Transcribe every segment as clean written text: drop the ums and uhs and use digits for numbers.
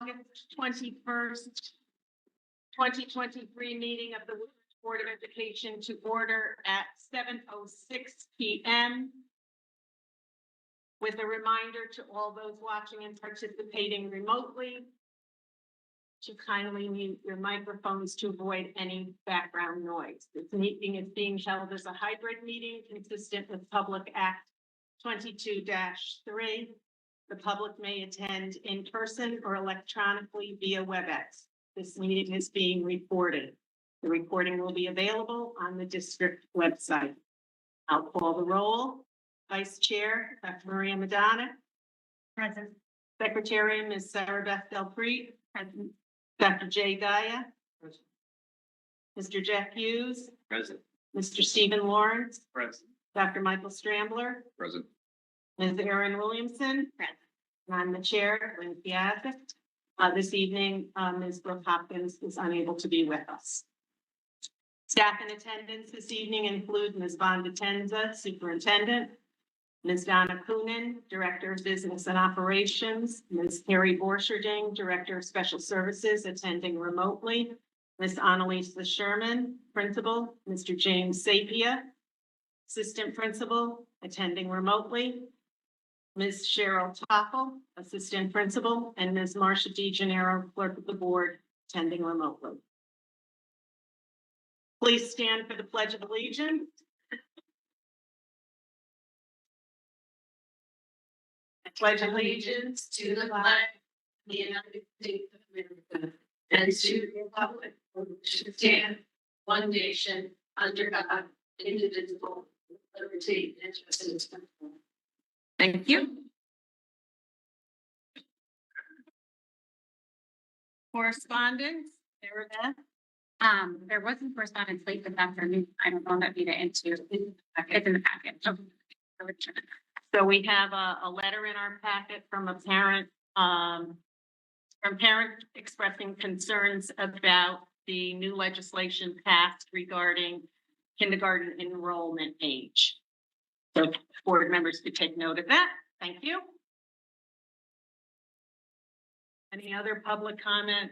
August 21st, 2023 meeting of the Woodbridge Board of Education to order at 7:06 p.m. With a reminder to all those watching and participating remotely to kindly mute your microphones to avoid any background noise. This meeting is being held as a hybrid meeting consistent with Public Act 22-3. The public may attend in person or electronically via WebEx. This meeting is being recorded. The recording will be available on the district website. I'll call the roll. Vice Chair, Dr. Maria Madonna. Present. Secretary, Ms. Sarah Beth Del Prete. Present. Dr. Jay Gaia. Present. Mr. Jeff Hughes. Present. Mr. Stephen Lawrence. Present. Dr. Michael Strambler. Present. Ms. Erin Williamson. Present. And I'm the chair, Lynn Piazza. This evening, Ms. Brooke Hopkins is unable to be with us. Staff in attendance this evening include Ms. Vonda Tenza, Superintendent, Ms. Donna Coonan, Director of Business and Operations, Ms. Carrie Borcherding, Director of Special Services, attending remotely, Ms. Annalisa Sherman, Principal, Mr. James Sapia, Assistant Principal, attending remotely, Ms. Cheryl Toffel, Assistant Principal, and Ms. Marcia DeGennaro, Clerk of the Board, attending remotely. Please stand for the Pledge of Allegiance. I pledge allegiance to the flag of the United States of America and to the republic for which it stands, one nation, under God, indivisible, with liberty and justice for all. Thank you. Correspondence, Sarah Beth. There wasn't correspondence late this afternoon. I don't know that we get into. It's in the packet. So we have a letter in our packet from a parent, expressing concerns about the new legislation passed regarding kindergarten enrollment age. So board members could take note of that. Thank you. Any other public comment?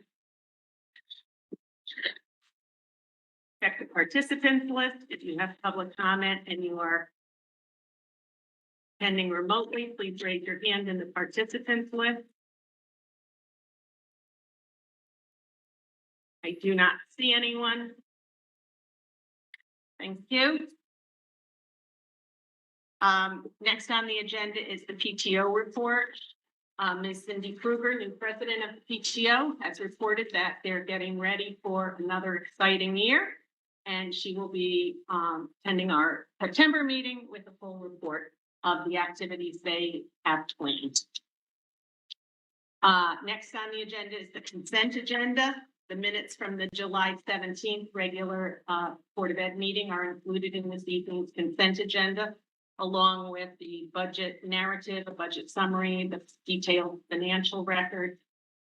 Check the participants list. If you have public comment and you are attending remotely, please raise your hand in the participants list. I do not see anyone. Thank you. Next on the agenda is the PTO report. Ms. Cindy Kruger, new president of the PTO, has reported that they're getting ready for another exciting year, and she will be attending our September meeting with a full report of the activities they have planned. Next on the agenda is the consent agenda. The minutes from the July 17th regular Board of Ed meeting are included in this evening's consent agenda, along with the budget narrative, a budget summary, the detailed financial record,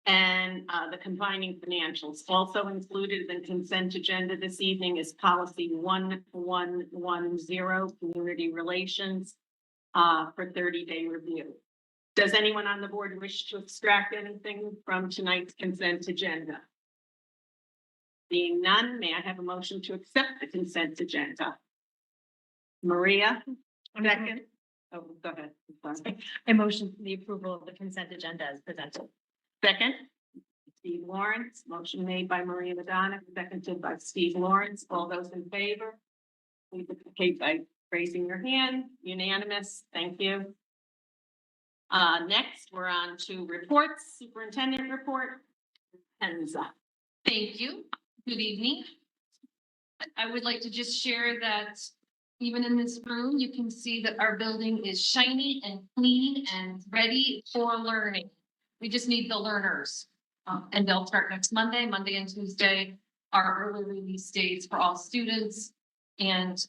and the combining financials. Also included in the consent agenda this evening is policy 1110, community relations, for 30-day review. Does anyone on the board wish to extract anything from tonight's consent agenda? Being none, may I have a motion to accept the consent agenda? Maria? Second. Oh, go ahead. I motion for the approval of the consent agenda as presented. Second. Steve Lawrence, motion made by Maria Madonna, seconded by Steve Lawrence. All those in favor, please indicate by raising your hand. Unanimous. Thank you. Next, we're on to reports. Superintendent report. Tenza. Thank you. Good evening. I would like to just share that even in this room, you can see that our building is shiny and clean and ready for learning. We just need the learners. And they'll start next Monday and Tuesday are early release days for all students. And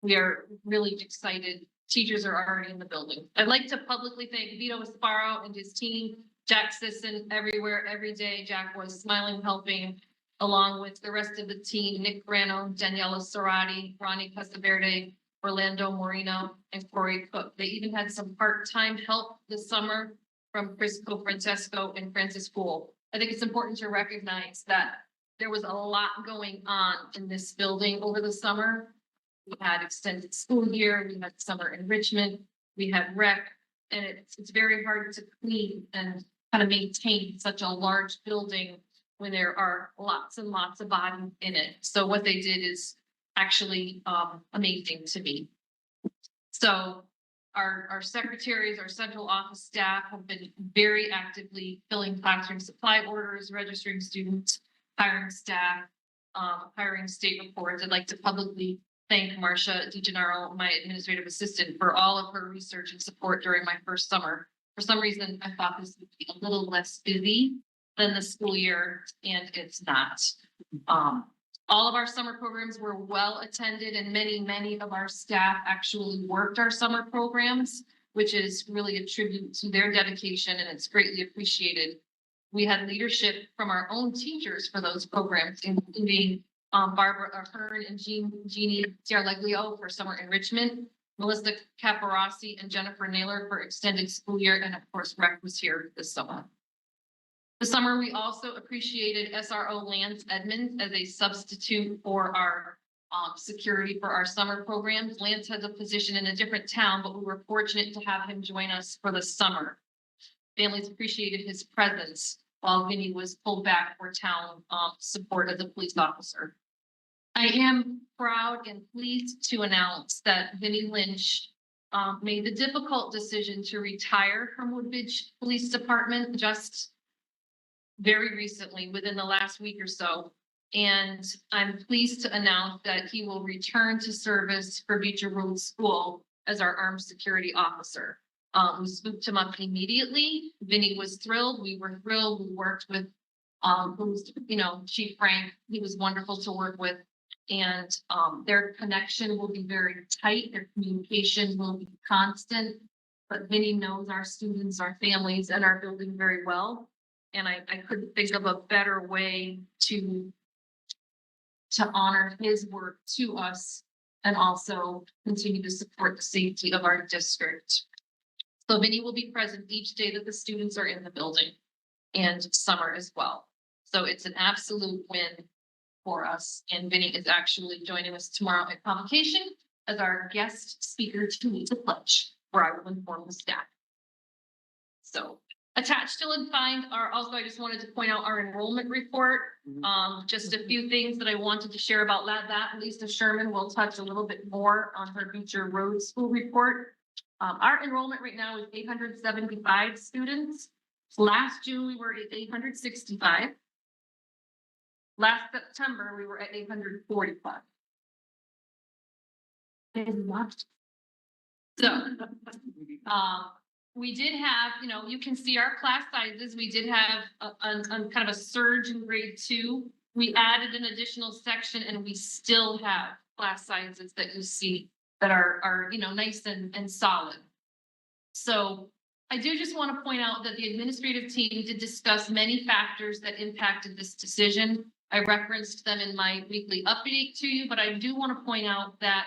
we are really excited. Teachers are already in the building. I'd like to publicly thank Vito Esparro and his team, Jack Sisson, everywhere, every day. Jack was smiling, helping, along with the rest of the team, Nick Grano, Daniela Sorati, Ronnie Casaverde, Orlando Moreno, and Corey Cook. They even had some part-time help this summer from Crisco, Francesco, and Francis Poole. I think it's important to recognize that there was a lot going on in this building over the summer. We had extended school year, we had summer enrichment, we had rec, and it's very hard to clean and kind of maintain such a large building when there are lots and lots of bodies in it. So what they did is actually amazing to me. So our secretaries, our central office staff have been very actively filling classroom supply orders, registering students, hiring staff, hiring state reports. I'd like to publicly thank Marcia DiGennaro, my administrative assistant, for all of her research and support during my first summer. For some reason, I thought this would be a little less busy than the school year, and it's not. All of our summer programs were well attended, and many of our staff actually worked our summer programs, which is really a tribute to their dedication, and it's greatly appreciated. We had leadership from our own teachers for those programs, including Barbara Ahern and Jeannie Ciarleglio for summer enrichment, Melissa Caparossi and Jennifer Naylor for extended school year, and of course, Rec was here this summer. This summer, we also appreciated SRO Lance Edmonds as a substitute for our security for our summer programs. Lance has a position in a different town, but we were fortunate to have him join us for the summer. Families appreciated his presence while Vinny was pulled back for town support as a police officer. I am proud and pleased to announce that Vinny Lynch made the difficult decision to retire from Woodbridge Police Department just very recently, within the last week or so. And I'm pleased to announce that he will return to service for Beecher Road School as our armed security officer. We swooped him up immediately. Vinny was thrilled. We were thrilled. We worked with, Chief Frank. He was wonderful to work with. And their connection will be very tight. Their communication will be constant. But Vinny knows our students, our families, and our building very well. And I couldn't think of a better way to honor his work to us and also continue to support the safety of our district. So Vinny will be present each day that the students are in the building and summer as well. So it's an absolute win for us. And Vinny is actually joining us tomorrow at convocation as our guest speaker to lead the pledge, where I will inform the staff. So attached, you'll find also, I just wanted to point out our enrollment report. Just a few things that I wanted to share about that. Lisa Sherman will touch a little bit more on her Beecher Road School report. Our enrollment right now is 875 students. Last June, we were at 865. Last September, we were at 845. So, we did have, you can see our class sizes. We did have a kind of a surge in grade 2. We added an additional section, and we still have class sizes that you see that are nice and solid. So I do just want to point out that the administrative team did discuss many factors that impacted this decision. I referenced them in my weekly update to you, but I do want to point out that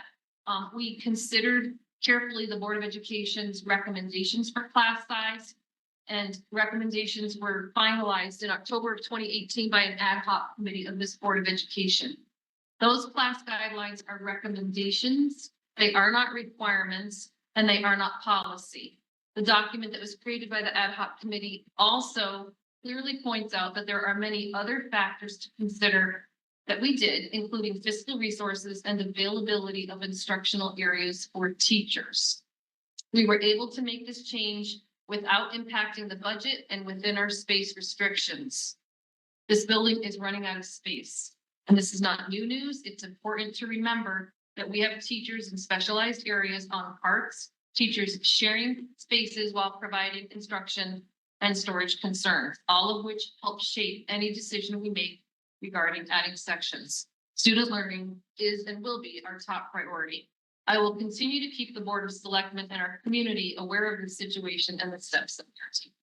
we considered carefully the Board of Education's recommendations for class size, and recommendations were finalized in October of 2018 by an ad hoc committee of this Board of Education. Those class guidelines are recommendations. They are not requirements, and they are not policy. The document that was created by the ad hoc committee also clearly points out that there are many other factors to consider that we did, including fiscal resources and availability of instructional areas for teachers. We were able to make this change without impacting the budget and within our space restrictions. This building is running out of space, and this is not new news. It's important to remember that we have teachers in specialized areas on carts, teachers sharing spaces while providing instruction and storage concerns, all of which help shape any decision we make regarding adding sections. Student learning is and will be our top priority. I will continue to keep the Board of Selectmen and our community aware of the situation and the steps that we are taking.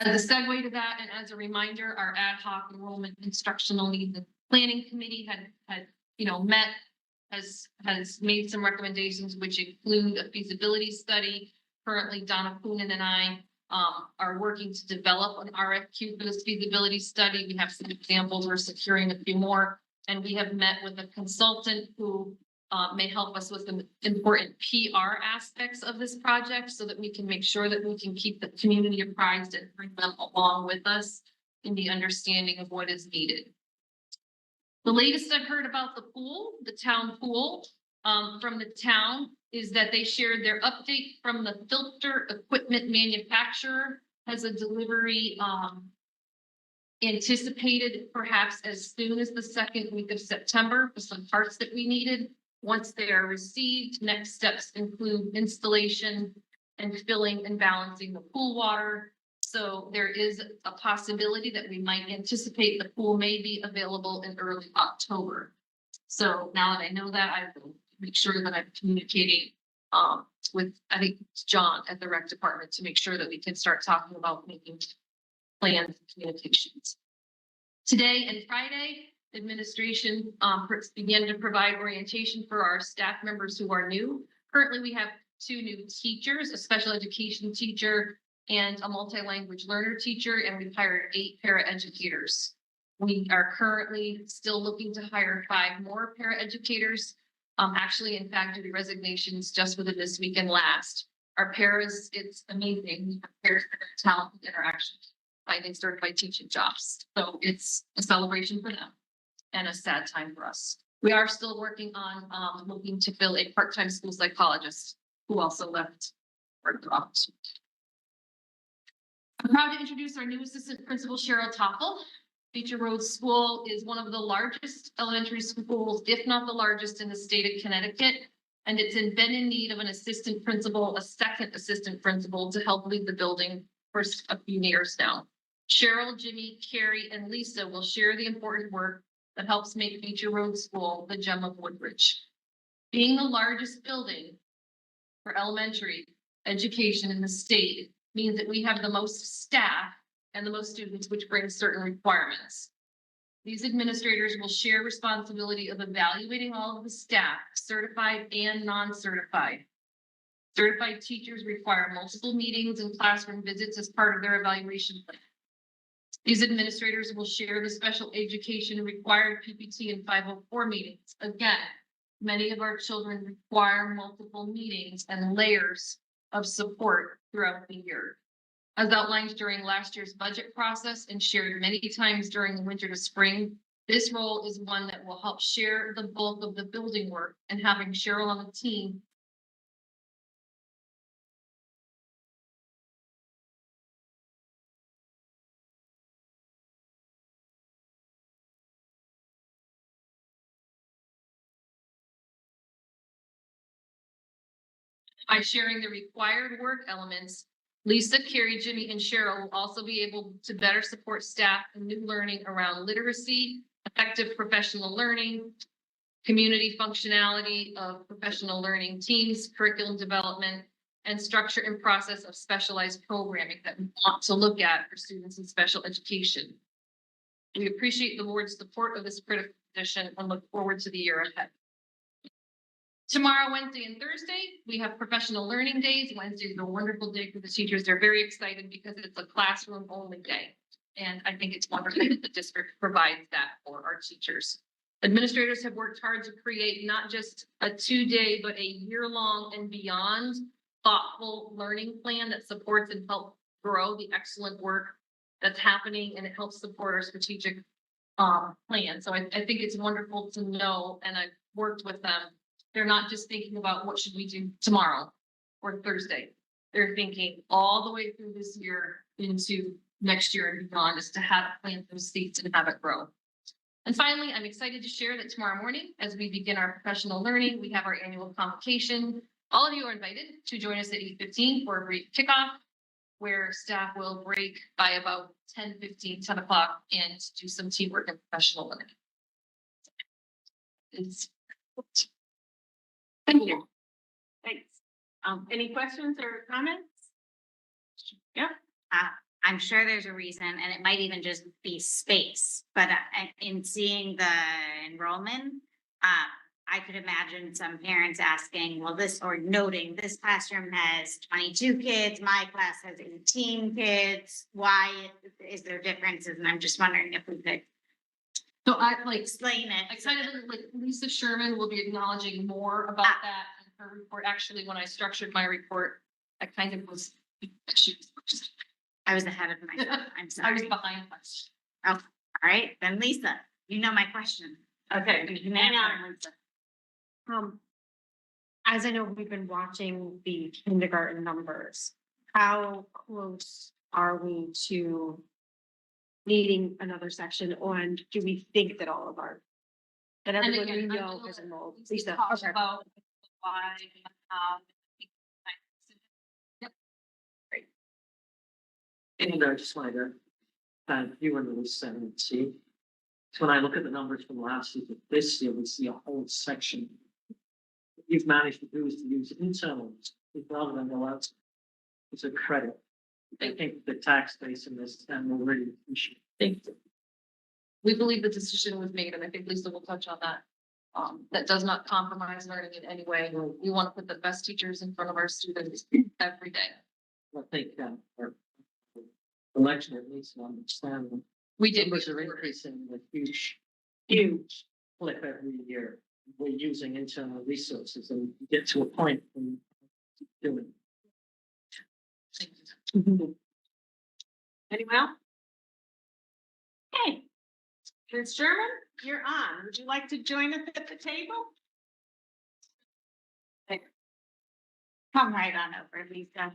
As a segue to that, and as a reminder, our ad hoc enrollment instructional needs and planning committee had met, has made some recommendations, which include a feasibility study Currently, Donna Poonen and I are working to develop an RFQ for this feasibility study. We have some examples. We're securing a few more. And we have met with a consultant who may help us with the important PR aspects of this project so that we can make sure that we can keep the community apprised and bring them along with us in the understanding of what is needed. The latest I've heard about the pool, the town pool, from the town is that they shared their update from the filter equipment manufacturer has a delivery anticipated perhaps as soon as the second week of September for some parts that we needed. Once they are received, next steps include installation and filling and balancing the pool water. So there is a possibility that we might anticipate the pool may be available in early October. So now that I know that, I will make sure that I'm communicating with, I think, John at the rec department to make sure that we can start talking about making plans and communications. Today and Friday, administration began to provide orientation for our staff members who are new. Currently, we have 2 new teachers, a special education teacher and a multi-language learner teacher, and we've hired 8 paraeducators. We are currently still looking to hire 5 more paraeducators. Actually, in fact, due to resignations just within this week and last. Our paras, it's amazing. We have paras that are talented and are actually finding certified teaching jobs. So it's a celebration for them and a sad time for us. We are still working on looking to fill a part-time school psychologist who also left for the office. I'm proud to introduce our new assistant principal, Cheryl Toffel. Beecher Road School is one of the largest elementary schools, if not the largest in the state of Connecticut. And it's been in need of an assistant principal, a second assistant principal to help lead the building for a few years now. Cheryl, Jimmy, Carrie, and Lisa will share the important work that helps make Beecher Road School the gem of Woodbridge. Being the largest building for elementary education in the state means that we have the most staff and the most students, which brings certain requirements. These administrators will share responsibility of evaluating all of the staff, certified and non-certified. Certified teachers require multiple meetings and classroom visits as part of their evaluation plan. These administrators will share the special education required PPT and 504 meetings. Again, many of our children require multiple meetings and layers of support throughout the year. As outlined during last year's budget process and shared many times during the winter to spring, this role is one that will help share the bulk of the building work, and having Cheryl on the team by sharing the required work elements. Lisa, Carrie, Jimmy, and Cheryl will also be able to better support staff in new learning around literacy, effective professional learning, community functionality of professional learning teams, curriculum development, and structure and process of specialized programming that we want to look at for students in special education. We appreciate the board's support of this critical position and look forward to the year ahead. Tomorrow, Wednesday, and Thursday, we have professional learning days. Wednesday is a wonderful day for the teachers. They're very excited because it's a classroom only day. And I think it's wonderful that the district provides that for our teachers. Administrators have worked hard to create not just a 2-day, but a year-long and beyond thoughtful learning plan that supports and helps grow the excellent work that's happening, and it helps support our strategic plan. So I think it's wonderful to know, and I've worked with them. They're not just thinking about what should we do tomorrow or Thursday. They're thinking all the way through this year into next year and beyond, is to have it plant those seeds and have it grow. And finally, I'm excited to share that tomorrow morning, as we begin our professional learning, we have our annual convocation. All of you are invited to join us at 8:15 for a brief kickoff, where staff will break by about 10:15, 10 o'clock, and do some teamwork and professional learning. Thank you. Thanks. Any questions or comments? Yeah. I'm sure there's a reason, and it might even just be space, but in seeing the enrollment, I could imagine some parents asking, well, this, or noting, this classroom has 22 kids, my class has 18 kids. Why is there differences? And I'm just wondering if we could So I like, explain it. excited, like Lisa Sherman will be acknowledging more about that in her report. Actually, when I structured my report, I kind of was, she was first. I was ahead of myself. I'm I was sorry. behind question. All right, then Lisa, you know my question. Okay, You can hang answer. on, Lisa. As I know, we've been watching the kindergarten numbers. How close are we to needing another section, or do we think that all of our, that And everyone we again, I'm know gonna has let enrolled? Lisa Lisa, talk okay. about why, And I just wanted to thank you and Lisa and see. So when I look at the numbers from last year to this year, we see a whole section. What you've managed to do is to use internals rather than the outside. It's a credit. I think the tax base in this town will really appreciate. Thank you. We believe the decision was made, and I think Lisa will touch on that. That does not compromise learning in any way. We want to put the best teachers in front of our students every day. I think our election at least will understand that We did. numbers are increasing with huge flip every year. We're using internal resources and you get to a point when you do it. Anyone else? Hey, Ms. Sherman, you're on. Would you like to join us at the table? Come right on over, Lisa.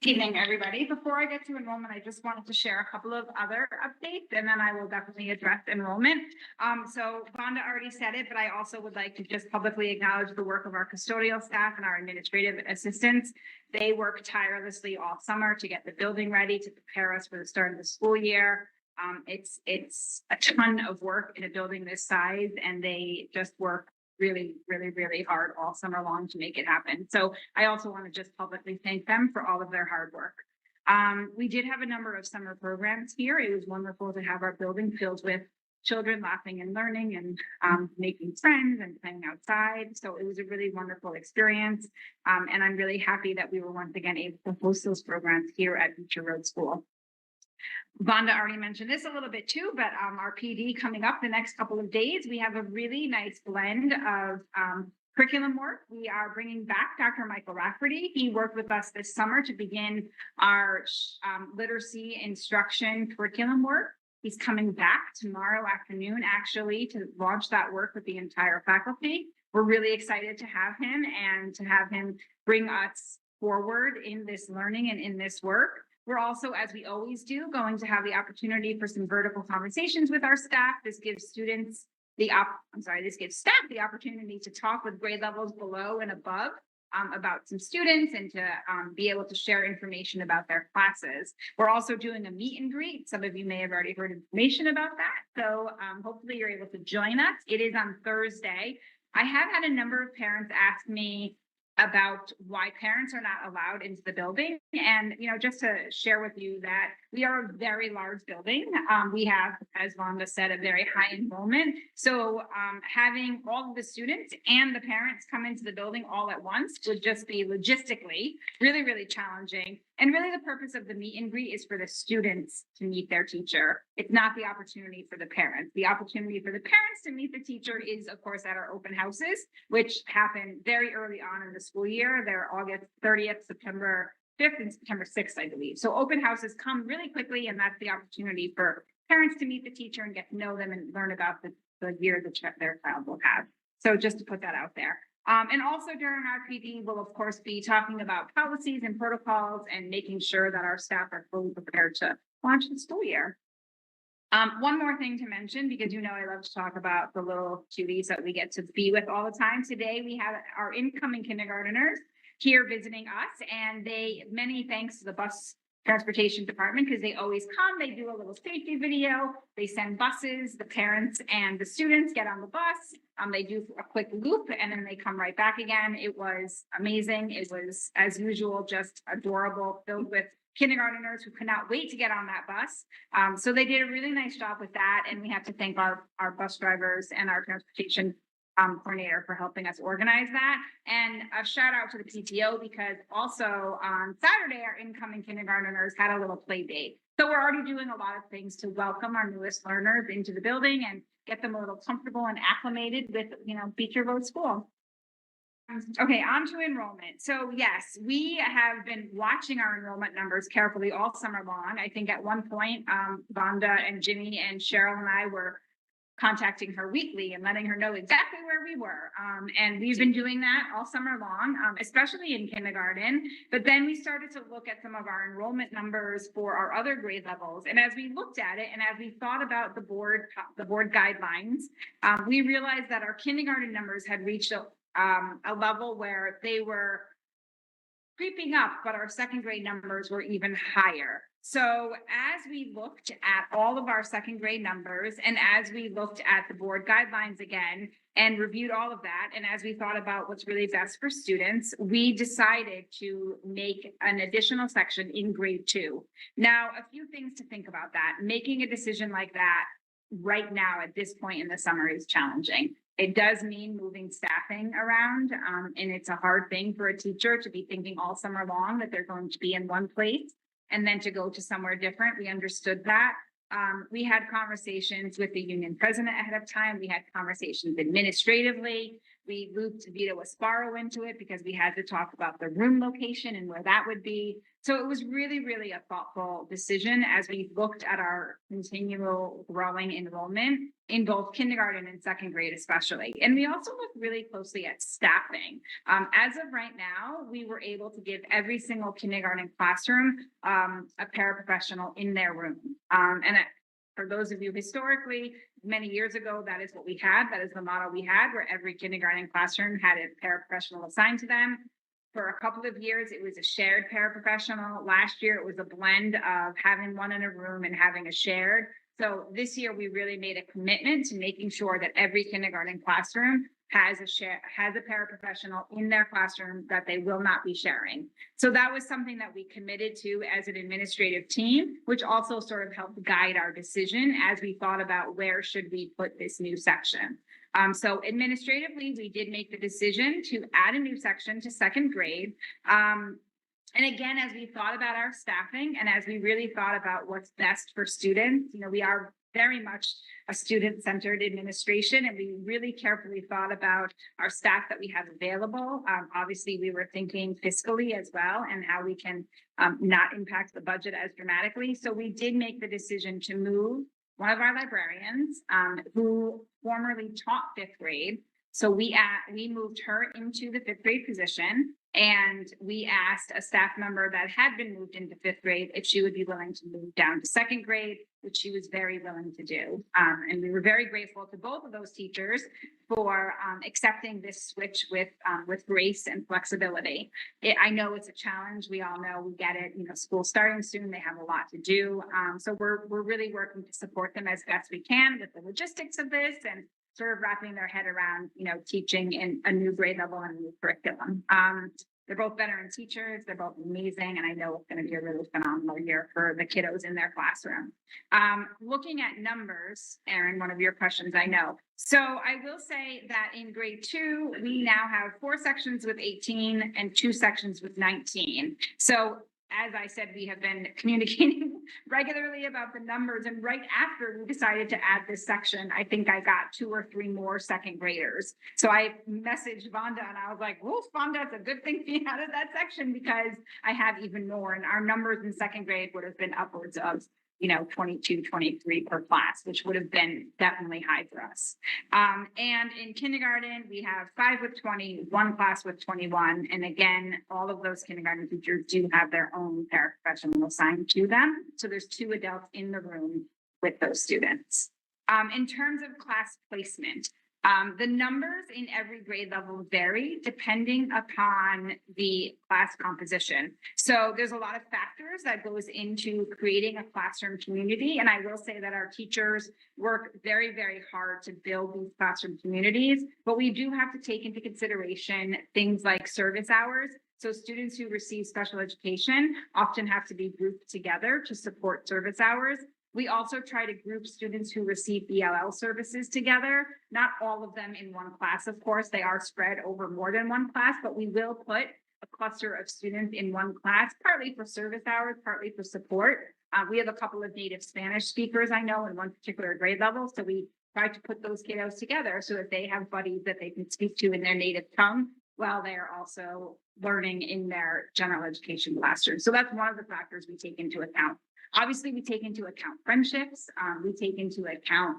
Good evening, everybody. Before I get to enrollment, I just wanted to share a couple of other updates, and then I will definitely address enrollment. So Vonda already said it, but I also would like to just publicly acknowledge the work of our custodial staff and our administrative assistants. They work tirelessly all summer to get the building ready, to prepare us for the start of the school year. It's a ton of work in a building this size, and they just work really hard all summer long to make it happen. So I also want to just publicly thank them for all of their hard work. We did have a number of summer programs here. It was wonderful to have our building filled with children laughing and learning and making friends and playing outside. So it was a really wonderful experience. And I'm really happy that we were once again able to host those programs here at Beecher Road School. Vonda already mentioned this a little bit too, but our PD coming up the next couple of days, we have a really nice blend of curriculum work. We are bringing back Dr. Michael Rafferty. He worked with us this summer to begin our literacy instruction curriculum work. He's coming back tomorrow afternoon, actually, to launch that work with the entire faculty. We're really excited to have him and to have him bring us forward in this learning and in this work. We're also, as we always do, going to have the opportunity for some vertical conversations with our staff. This gives students this gives staff the opportunity to talk with grade levels below and above about some students and to be able to share information about their classes. We're also doing a meet and greet. Some of you may have already heard information about that. So hopefully you're able to join us. It is on Thursday. I have had a number of parents ask me about why parents are not allowed into the building. And, just to share with you that we are a very large building. We have, as Vonda said, a very high enrollment. So having all of the students and the parents come into the building all at once would just be logistically really challenging. And really the purpose of the meet and greet is for the students to meet their teacher. It's not the opportunity for the parents. The opportunity for the parents to meet the teacher is, of course, at our open houses, which happen very early on in the school year. They're August 30th, September 5th, and September 6th, I believe. So open houses come really quickly, and that's the opportunity for parents to meet the teacher and get to know them and learn about the year that their child will have. So just to put that out there. And also during our PD, we'll of course be talking about policies and protocols and making sure that our staff are fully prepared to launch the school year. One more thing to mention, because I love to talk about the little cuties that we get to be with all the time. Today we have our incoming kindergarteners here visiting us, and many thanks to the bus transportation department, because they always come, they do a little safety video, they send buses, the parents and the students get on the bus, they do a quick loop, and then they come right back again. It was amazing. It was, as usual, just adorable, filled with kindergarteners who could not wait to get on that bus. So they did a really nice job with that, and we have to thank our bus drivers and our transportation coordinator for helping us organize that. And a shout out to the PTO, because also on Saturday, our incoming kindergarteners had a little play date. So we're already doing a lot of things to welcome our newest learners into the building and get them a little comfortable and acclimated with, Beecher Road School. Okay, on to enrollment. So yes, we have been watching our enrollment numbers carefully all summer long. I think at one point, Vonda and Jimmy and Cheryl and I were contacting her weekly and letting her know exactly where we were. And we've been doing that all summer long, especially in kindergarten. But then we started to look at some of our enrollment numbers for our other grade levels. And as we looked at it, and as we thought about the board guidelines, we realized that our kindergarten numbers had reached a level where they were creeping up, but our second grade numbers were even higher. So as we looked at all of our second grade numbers, and as we looked at the board guidelines again and reviewed all of that, and as we thought about what's really best for students, we decided to make an additional section in grade 2. Now, a few things to think about that. Making a decision like that right now at this point in the summer is challenging. It does mean moving staffing around, and it's a hard thing for a teacher to be thinking all summer long that they're going to be in one place and then to go to somewhere different. We understood that. We had conversations with the union president ahead of time. We had conversations administratively. We looped Vito Asparo into it because we had to talk about the room location and where that would be. So it was really, really a thoughtful decision as we looked at our continual growing enrollment in both kindergarten and second grade especially. And we also looked really closely at staffing. As of right now, we were able to give every single kindergarten classroom a paraprofessional in their room. For those of you historically, many years ago, that is what we had. That is the model we had, where every kindergarten classroom had a paraprofessional assigned to them. For a couple of years, it was a shared paraprofessional. Last year, it was a blend of having one in a room and having a shared. So this year, we really made a commitment to making sure that every kindergarten classroom has a paraprofessional in their classroom that they will not be sharing. So that was something that we committed to as an administrative team, which also sort of helped guide our decision as we thought about where should we put this new section. So administratively, we did make the decision to add a new section to second grade. And again, as we thought about our staffing and as we really thought about what's best for students, we are very much a student-centered administration, and we really carefully thought about our staff that we have available. Obviously, we were thinking fiscally as well and how we can not impact the budget as dramatically. So we did make the decision to move one of our librarians who formerly taught 5th grade. So we moved her into the 5th grade position, and we asked a staff member that had been moved into 5th grade if she would be willing to move down to 2nd grade, which she was very willing to do. And we were very grateful to both of those teachers for accepting this switch with grace and flexibility. I know it's a challenge. We all know, we get it. School's starting soon. They have a lot to do. So we're really working to support them as best we can with the logistics of this and sort of wrapping their head around, teaching in a new grade level and a new curriculum. They're both veteran teachers. They're both amazing. And I know it's going to be a really phenomenal year for the kiddos in their classroom. Looking at numbers, Erin, one of your questions, I know. So I will say that in grade 2, we now have 4 sections with 18 and 2 sections with 19. So as I said, we have been communicating regularly about the numbers, and right after we decided to add this section, I think I got 2 or 3 more second graders. So I messaged Vonda and I was like, "Well, Vonda, it's a good thing we added that section because I have even more." And our numbers in second grade would have been upwards of 22, 23 per class, which would have been definitely high for us. And in kindergarten, we have 5 with 20, 1 class with 21. And again, all of those kindergarten teachers do have their own paraprofessional assigned to them. So there's 2 adults in the room with those students. In terms of class placement, The numbers in every grade level vary depending upon the class composition. So there's a lot of factors that goes into creating a classroom community. And I will say that our teachers work very, very hard to build these classroom communities, but we do have to take into consideration things like service hours. So students who receive special education often have to be grouped together to support service hours. We also try to group students who receive ELL services together, not all of them in one class, of course, they are spread over more than one class, but we will put a cluster of students in one class, partly for service hours, partly for support. We have a couple of native Spanish speakers I know in one particular grade level, so we try to put those kiddos together so that they have buddies that they can speak to in their native tongue while they are also learning in their general education classroom. So that's one of the factors we take into account. Obviously, we take into account friendships, we take into account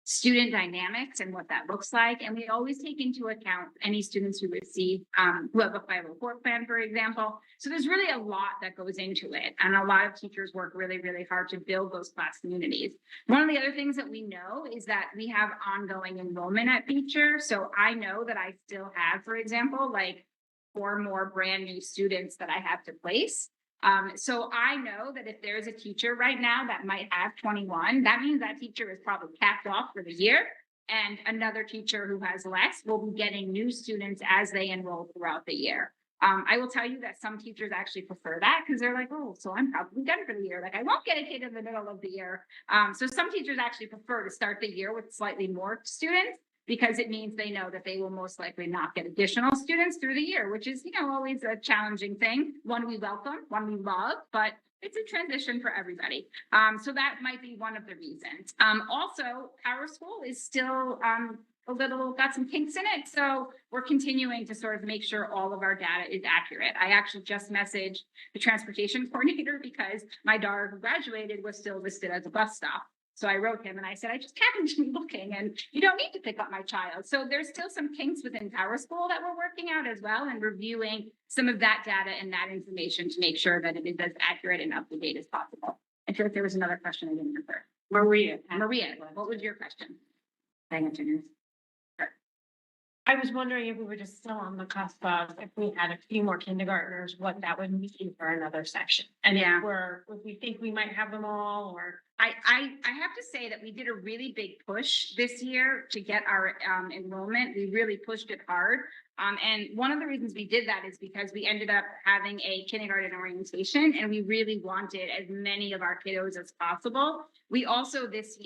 student dynamics and what that looks like. And we always take into account any students who receive, who have a 504 plan, for example. So there's really a lot that goes into it. And a lot of teachers work really, really hard to build those class communities. One of the other things that we know is that we have ongoing enrollment at Beecher. So I know that I still have, for example, like 4 more brand new students that I have to place. So I know that if there's a teacher right now that might have 21, that means that teacher is probably capped off for the year. And another teacher who has less will be getting new students as they enroll throughout the year. I will tell you that some teachers actually prefer that because they're like, oh, so I'm probably done for the year. Like I won't get a kid in the middle of the year. So some teachers actually prefer to start the year with slightly more students, because it means they know that they will most likely not get additional students through the year, which is, always a challenging thing. One we welcome, one we love, but it's a transition for everybody. So that might be one of the reasons. Also, our school is still got some kinks in it. So we're continuing to sort of make sure all of our data is accurate. I actually just messaged the transportation coordinator because my daughter who graduated was still listed as a bus stop. So I wrote him and I said, I just happened to be looking and you don't need to pick up my child. So there's still some kinks within Tower School that we're working out as well and reviewing some of that data and that information to make sure that it is as accurate and up to date as possible. I feel like there was another question I didn't answer. Maria, what was your question? Paying attention. I was wondering if we were just still on the cusp of, if we had a few more kindergartners, what that would mean for another section. And Yeah. if we think we might have them all, or. I have to say that we did a really big push this year to get our enrollment. We really pushed it hard. And one of the reasons we did that is because we ended up having a kindergarten orientation and we really wanted as many of our kiddos as possible. We also this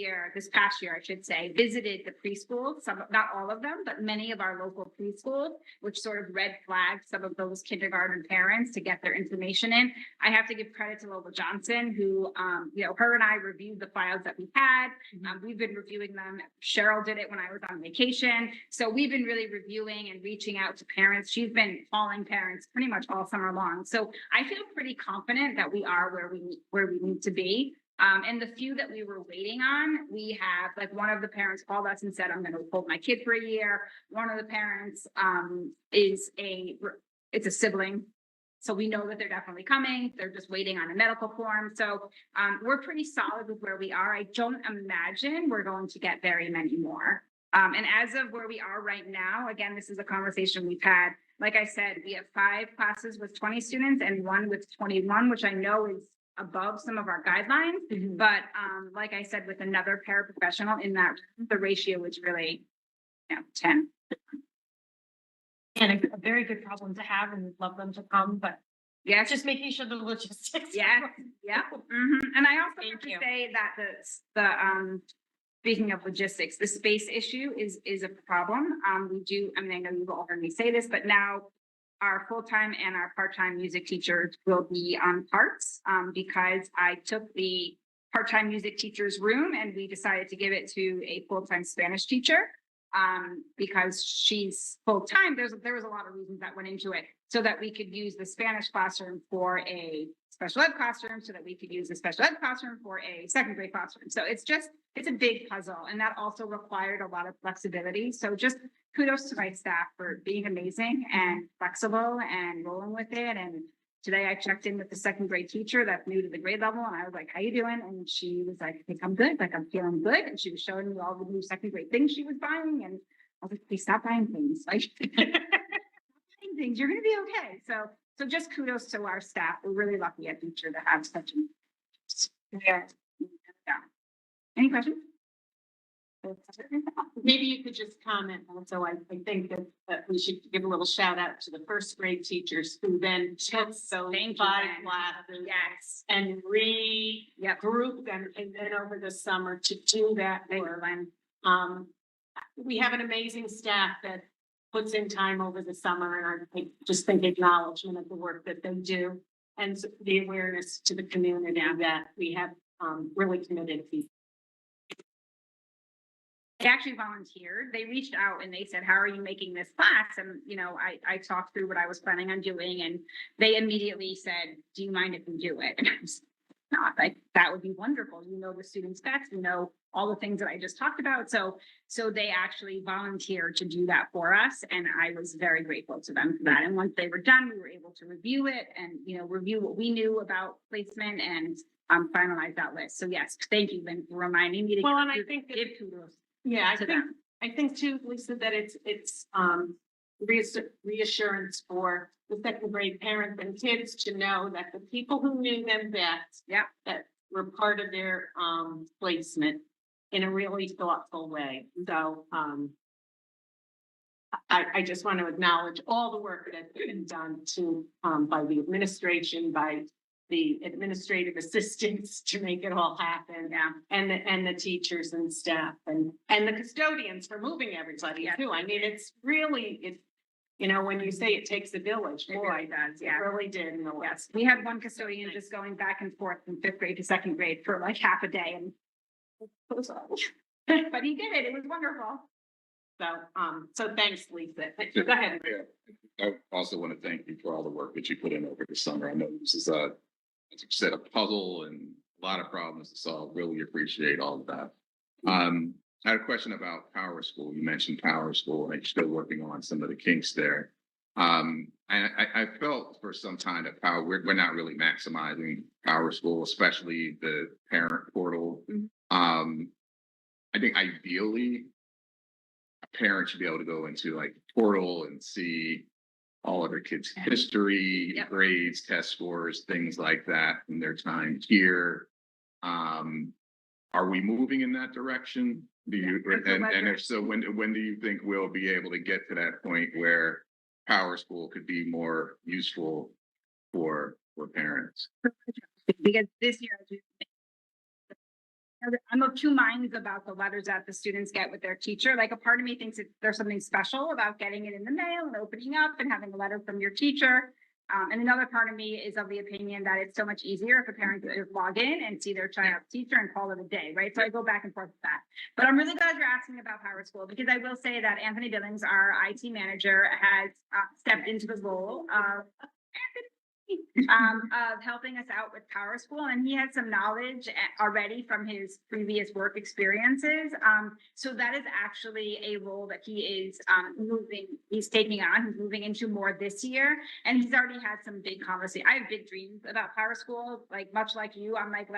past year, I should say, visited the preschools, not all of them, but many of our local preschools, which sort of red flagged some of those kindergarten parents to get their information in. I have to give credit to Lola Johnson, who, her and I reviewed the files that we had. We've been reviewing them. Cheryl did it when I was on vacation. So we've been really reviewing and reaching out to parents. She's been calling parents pretty much all summer long. So I feel pretty confident that we are where we need to be. And the few that we were waiting on, we have, like, one of the parents called us and said, I'm going to hold my kid for a year. One of the parents it's a sibling. So we know that they're definitely coming. They're just waiting on a medical form. So we're pretty solid with where we are. I don't imagine we're going to get very many more. And as of where we are right now, again, this is a conversation we've had. Like I said, we have 5 classes with 20 students and 1 with 21, which I know is above some of our guidelines. Mhm. But like I said, with another paraprofessional in that, the ratio is really 10. And a very good problem to have, and we'd love them to come, but Yes. just making sure the logistics. Yeah, yeah. And I also Thank have to you. say that the speaking of logistics, the space issue is a problem. I know you've all heard me say this, but now our full-time and our part-time music teachers will be on parts because I took the part-time music teacher's room and we decided to give it to a full-time Spanish teacher because she's full-time. There was a lot of reasons that went into it, so that we could use the Spanish classroom for a special ed classroom, so that we could use the special ed classroom for a second grade classroom. So it's a big puzzle, and that also required a lot of flexibility. So just kudos to my staff for being amazing and flexible and rolling with it and today I checked in with the second grade teacher that's new to the grade level, and I was like, how you doing? And she was like, I think I'm good, like I'm feeling good. And she was showing me all the new second grade things she was buying, and I was like, please stop buying things, like stop buying things, you're gonna be okay. So just kudos to our staff. We're really lucky at Beecher to have such a. Yeah. Any questions? Maybe you could just comment also, I think that we should give a little shout out to the first grade teachers who then took those Thank you, 5 Jen. classes Yes. and regrouped them and then over the summer to do that work. We have an amazing staff that puts in time over the summer, and I just think acknowledgement of the work that they do and the awareness to the community that we have really committed people. They actually volunteered. They reached out and they said, how are you making this class? And, you know, I talked through what I was planning on doing, and they immediately said, do you mind if we do it? And I was not like, that would be wonderful. You know, the students' specs, you know, all the things that I just talked about. So they actually volunteered to do that for us. And I was very grateful to them for that. And once they were done, we were able to review it and, you know, review what we knew about placement and finalize that list. So yes, thank you, Lynn, for reminding me to Well, and I think that- give kudos. Yeah, to them. I think too, Lisa, that it's reassurance for the second grade parents and kids to know that the people who knew them best. Yeah. That were part of their placement in a really thoughtful way. So I just want to acknowledge all the work that's been done to by the administration, by the administrative assistants to make it all happen. Yeah. And the teachers and staff and the custodians for moving everybody Yeah. too. I mean, it's really, you know, when you say it takes a village, It boy, really does, yeah. it really did in the Yes, West. we had one custodian just going back and forth from 5th grade to 2nd grade for like half a day, and but he did it. It was wonderful. So thanks, Lisa. Go ahead. Yeah, I also want to thank you for all the work that you put in over the summer. I know this is as you said, a puzzle and a lot of problems to solve. Really appreciate all of that. I had a question about Power School. You mentioned Power School, and you're still working on some of the kinks there. And I felt for some time that we're not really maximizing Power School, especially the parent portal. I think ideally, a parent should be able to go into like portal and see all of their kids' history, Yep. grades, test scores, things like that in their time here. Are we moving in that direction? Do you, That's the and if leverage. so, when do you think we'll be able to get to that point where Power School could be more useful for parents? Because this year, I'm of two minds about the letters that the students get with their teacher. Like a part of me thinks there's something special about getting it in the mail and opening up and having a letter from your teacher. And another part of me is of the opinion that it's so much easier if a parent could just log in and see their child's teacher and call it a day, right? So I go back and forth with that. But I'm really glad you're asking about Power School, because I will say that Anthony Billings, our IT manager, has stepped into the role of helping us out with Power School, and he has some knowledge already from his previous work experiences. So that is actually a role that he is he's taking on. He's moving into more this year, and he's already had some big conversations. I have big dreams about Power School, like much like you. I'm like,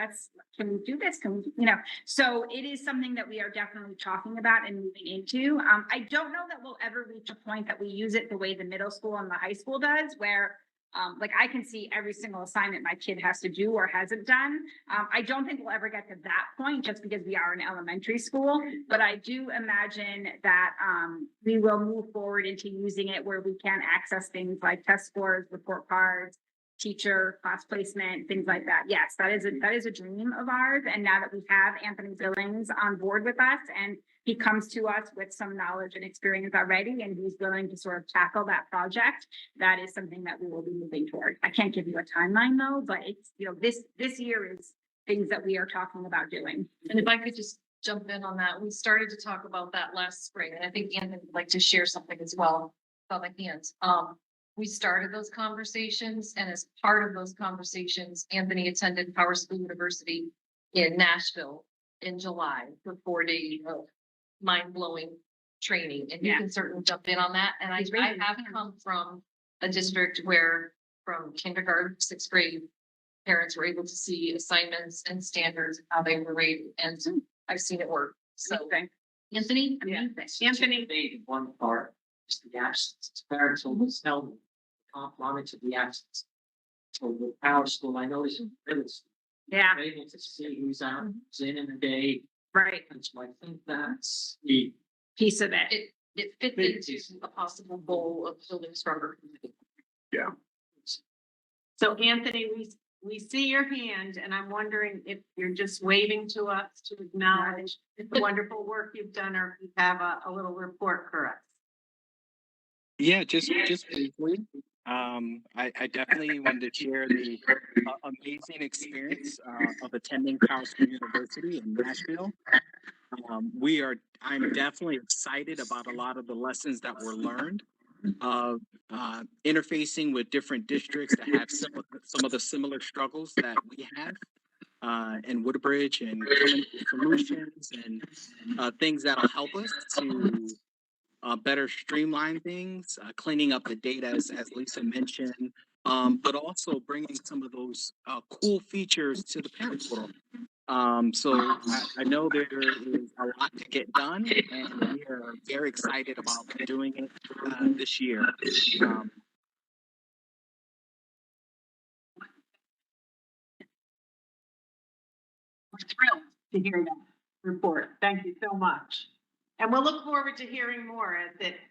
can we do this? Can we, you know? So it is something that we are definitely talking about and moving into. I don't know that we'll ever reach a point that we use it the way the middle school and the high school does, where like I can see every single assignment my kid has to do or hasn't done. I don't think we'll ever get to that point just because we are in elementary school, but I do imagine that we will move forward into using it where we can access things like test scores, report cards, teacher, class placement, things like that. Yes, that is a dream of ours. And now that we have Anthony Billings on board with us, and he comes to us with some knowledge and experience already, and he's willing to sort of tackle that project, that is something that we will be moving toward. I can't give you a timeline though, but it's, you know, this year is things that we are talking about doing. And if I could just jump in on that, we started to talk about that last spring, and I think Anthony would like to share something as well about my hands. We started those conversations, and as part of those conversations, Anthony attended Power School University in Nashville in July for 4 days of mind-blowing training, and you Yeah. can certainly jump in on that. And I He's raising his have hand. come from a district where from kindergarten, to sixth grade. Parents were able to see assignments and standards, how they were rated, and I've seen it work. So, Okay. Anthony? Anthony, Made one part, is the absence. Parents always tell me, can't monitor the absence. So with our school, I noticed in middle school, Yeah, they're able to see who's out, who's in a day. right, And so I think that's the piece of it. It fits into a possible goal of building stronger community. so Anthony, we see your hand and I'm wondering if you're just waving to us to acknowledge the wonderful work you've done, or if you have a little report for us. Yeah, just briefly. I definitely wanted to share the amazing experience of attending Carlson University in Nashville. I'm definitely excited about a lot of the lessons that were learned of interfacing with different districts that have some of the similar struggles that we have in Woodbridge, and coming up with solutions and things that'll help us to better streamline things, cleaning up the data as Lisa mentioned, but also bringing some of those cool features to the parent portal. So I know there is a lot to get done, and we are very excited about doing it this year. We're thrilled to hear that report. Thank you so much. And we'll look forward to hearing more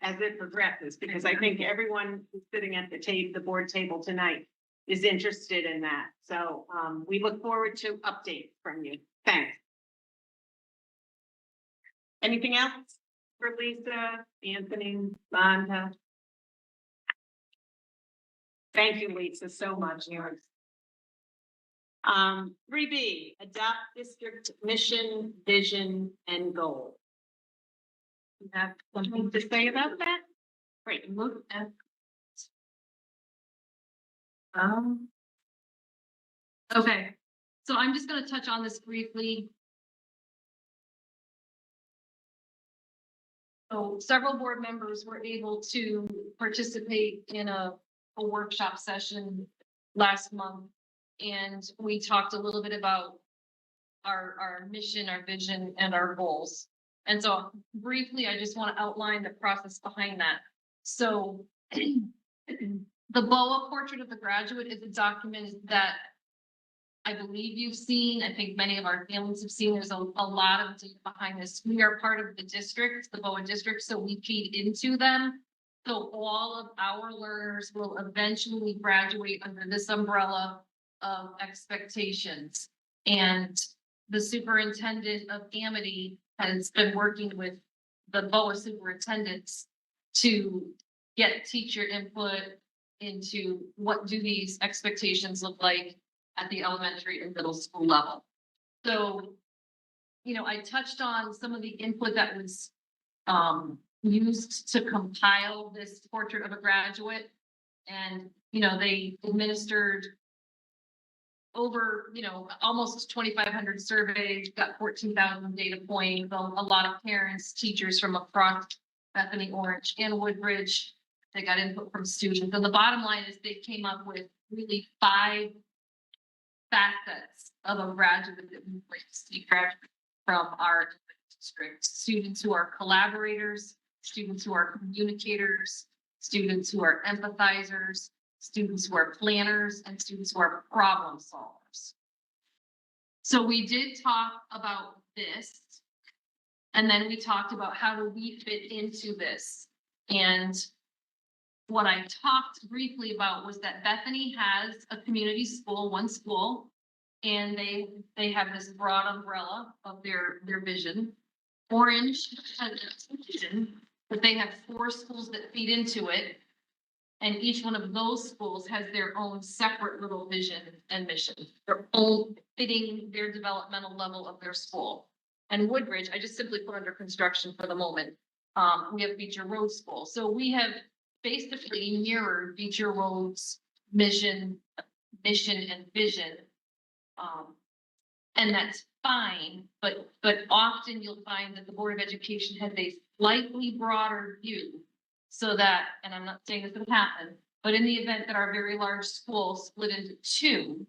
as it progresses, because I think everyone who's sitting at the board table tonight is interested in that. So we look forward to updates from you. Thanks. Anything else for Lisa, Anthony, Vonda? Thank you, Lisa, so much. 3B, adopt district mission, vision, and goal. You have something to say about that? Great, look at. Okay, so I'm just gonna touch on this briefly. So several board members were able to participate in a workshop session last month. And we talked a little bit about our mission, our vision, and our goals. And so briefly, I just want to outline the process behind that. So the BOA portrait of the graduate is a document that I believe you've seen. I think many of our families have seen. There's a lot of data behind this. We are part of the district, the BOA district, so we feed into them. So all of our learners will eventually graduate under this umbrella of expectations. And the superintendent of Amity has been working with the BOA superintendents to get teacher input into what do these expectations look like at the elementary and middle school level. So, I touched on some of the input that was used to compile this portrait of a graduate. And, they administered over, almost 2,500 surveys, got 14,000 data points, a lot of parents, teachers from across Bethany, Orange, and Woodbridge. They got input from students. And the bottom line is they came up with really 5 facets of a graduate that we like to see graduate from our district. Students who are collaborators, students who are communicators, students who are empathizers, students who are planners, and students who are problem solvers. So we did talk about this, and then we talked about how do we fit into this. And what I talked briefly about was that Bethany has a community school, one school, and they have this broad umbrella of their vision. Orange has a vision, but they have 4 schools that feed into it. And each one of those schools has their own separate little vision and mission. They're all fitting their developmental level of their school. And Woodbridge, I just simply put under construction for the moment. We have Beecher Road School. So we have basically mirrored Beecher Road's mission and vision. And that's fine, but often you'll find that the Board of Education has a slightly broader view. So that, and I'm not saying this would happen, But in the event that our very large school split into two,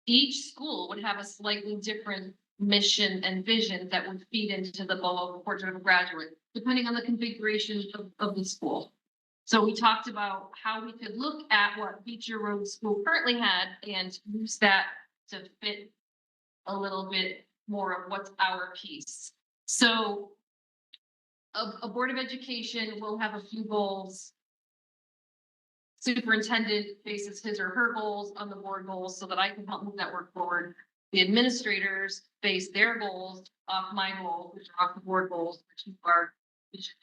each school would have a slightly different mission and vision that would feed into the BOA Portrait of a Graduate, depending on the configuration of the school. So we talked about how we could look at what Beecher Road School currently had and use that to fit a little bit more of what's our piece. So a Board of Education will have a few goals. Superintendent bases his or her goals on the board goals so that I can help move that work forward. The administrators base their goals off my goals, which are off the board goals, which are vision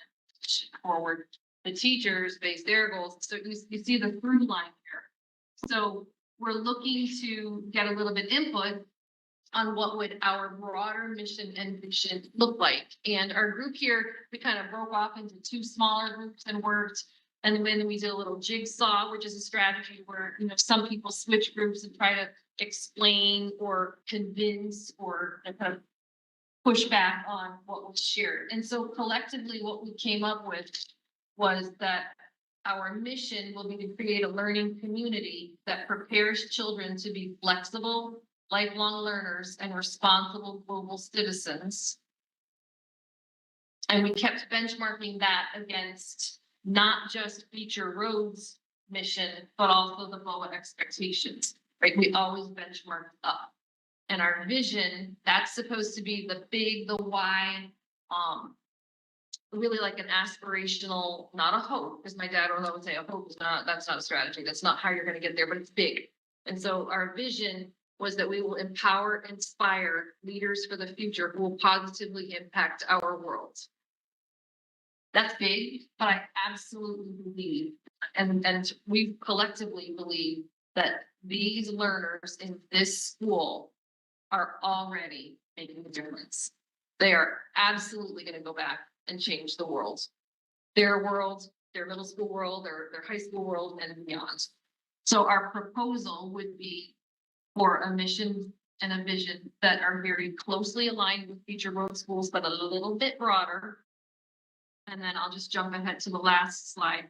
forward. The teachers base their goals. So you see the through line here. So we're looking to get a little bit input on what would our broader mission and vision look like. And our group here, we kind of broke off into two smaller groups and worked. And then we did a little jigsaw, which is a strategy where, you know, some people switch groups and try to explain or convince or kind of push back on what was shared. And so collectively, what we came up with was that our mission will be to create a learning community that prepares children to be flexible, lifelong learners, and responsible global citizens. And we kept benchmarking that against not just Beecher Road's mission, but also the BOA expectations, right? We always benchmark up. And our vision, that's supposed to be the big, the wide, really like an aspirational, not a hope, because my dad would say a hope is not, that's not a strategy. That's not how you're going to get there, but it's big. And so our vision was that we will empower, inspire leaders for the future who will positively impact our world. That's big, but I absolutely believe, and we collectively believe that these learners in this school are already making a difference. They are absolutely going to go back and change the world, their middle school world, their high school world, and beyond. So our proposal would be for a mission and a vision that are very closely aligned with Beecher Road schools, but a little bit broader. And then I'll just jump ahead to the last slide.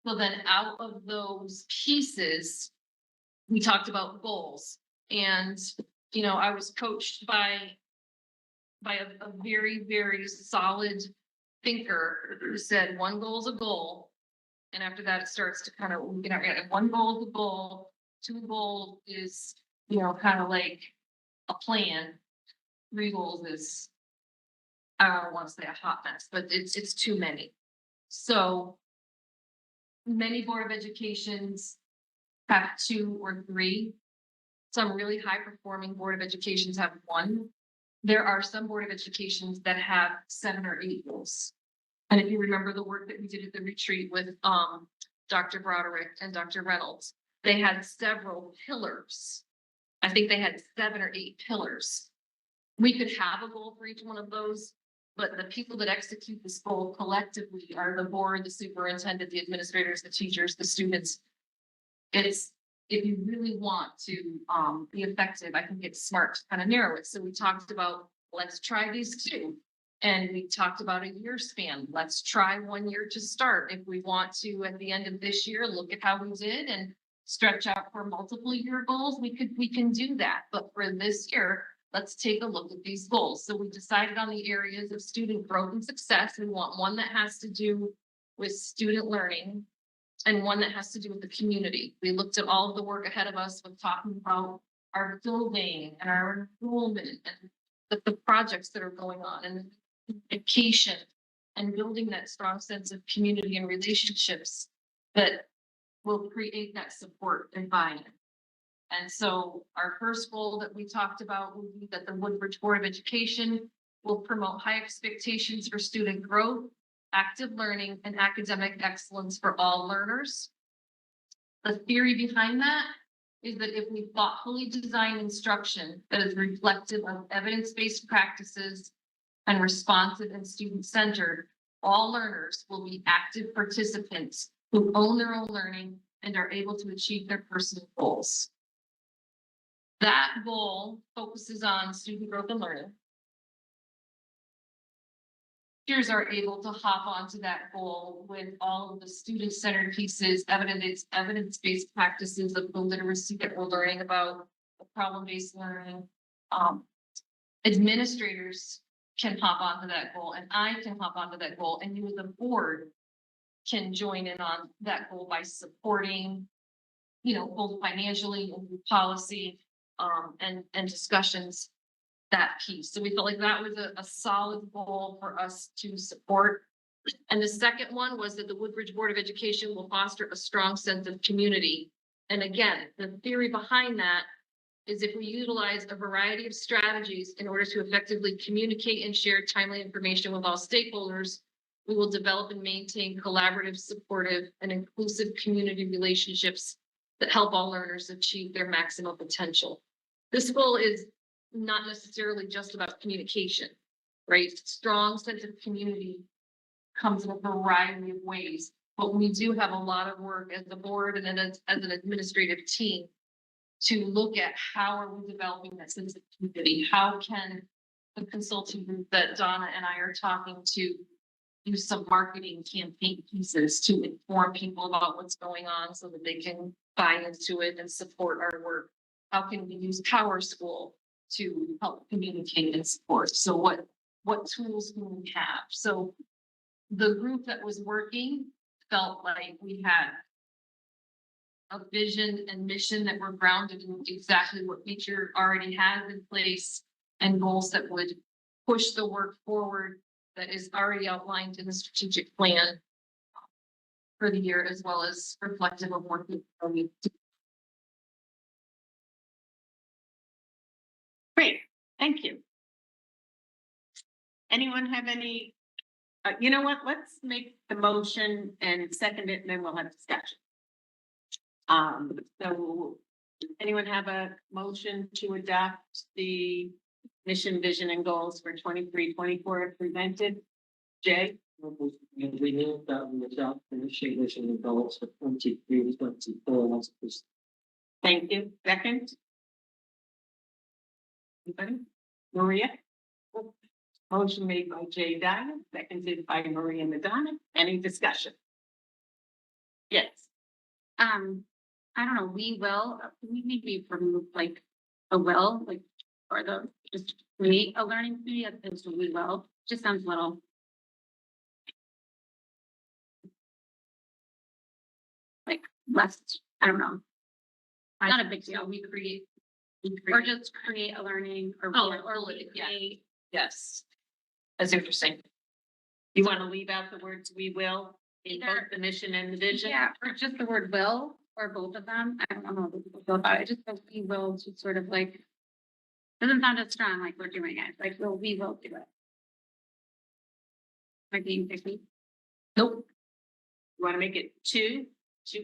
So then out of those pieces, we talked about goals. And, you know, I was coached by a very, very solid thinker who said one goal is a goal. And after that, it starts to kind of, you know, one goal is a goal, two goals is, you know, kind of like a plan. 3 goals is, I don't want to say a hot mess, but it's too many. So many Board of Educations have 2 or 3. Some really high performing Board of Educations have 1. There are some Board of Educations that have 7 or 8 goals. And if you remember the work that we did at the retreat with Dr. Broderick and Dr. Reynolds, they had several pillars. I think they had 7 or 8 pillars. We could have a goal for each one of those, but the people that execute this goal collectively are the board, the superintendent, the administrators, the teachers, the students. It's, if you really want to be effective, I think it's smart to kind of narrow it. So we talked about, let's try these 2. And we talked about a year span. Let's try 1 year to start. If we want to, at the end of this year, look at how we did and stretch out for multiple year goals, we can do that. But for this year, let's take a look at these goals. So we decided on the areas of student growth and success. We want one that has to do with student learning and one that has to do with the community. We looked at all of the work ahead of us with talking about our building and our enrollment and the projects that are going on and education and building that strong sense of community and relationships that will create that support and buy-in. And so our first goal that we talked about would be that the Woodbridge Board of Education will promote high expectations for student growth, active learning, and academic excellence for all learners. The theory behind that is that if we thoughtfully design instruction that is reflective of evidence-based practices and responsive and student-centered, all learners will be active participants who own their own learning and are able to achieve their personal goals. That goal focuses on student growth and learning. teachers are able to hop onto that goal with all of the student-centered pieces, evidence-based practices of the literacy that we're learning about, the problem-based learning. Administrators can hop onto that goal, and I can hop onto that goal, and you as a board can join in on that goal by supporting, both financially and through policy, and discussions, that piece. So we felt like that was a solid goal for us to support. And the second one was that the Woodbridge Board of Education will foster a strong sense of community. And again, the theory behind that is if we utilize a variety of strategies in order to effectively communicate and share timely information with all stakeholders, we will develop and maintain collaborative, supportive, and inclusive community relationships that help all learners achieve their maximum potential. This goal is not necessarily just about communication, right? Strong sense of community comes in a variety of ways, but we do have a lot of work as a board and then as an administrative team to look at how are we developing that sense of community? How can the consulting group that Donna and I are talking to do some marketing campaign pieces to inform people about what's going on so that they can buy into it and support our work? How can we use Power School to help communicate and support? So what tools can we have? So the group that was working felt like we had a vision and mission that were grounded in exactly what Beecher already has in place and goals that would push the work forward that is already outlined in the strategic plan for the year, as well as reflective of work that we do. Great, thank you. Anyone have any, you know what, let's make the motion and second it, and then we'll have discussion. So anyone have a motion to adopt the mission, vision, and goals for 23-24 presented? Jay? We knew that we adopt the mission, vision, and goals for 23-24. Thank you. Second? Anybody? Maria? Motion made by Jay Diamond, seconded by Maria Madonna. Any discussion? Yes. I don't know, we maybe remove like a will, like, or just create a learning community as opposed to we will, just sounds a little. Like less, I don't know. Not a big deal. We create. Or just create a learning or. Oh, or yeah. create. Yes. That's interesting. You want to leave out the words "we will" in both Either- the mission and the vision? Yeah, or just the word will, or both of them. I don't know how people feel about it. Just that we will to sort of like, doesn't sound as strong like we're doing it. Like, we will do it. Am I being picky? Nope. You want to make it to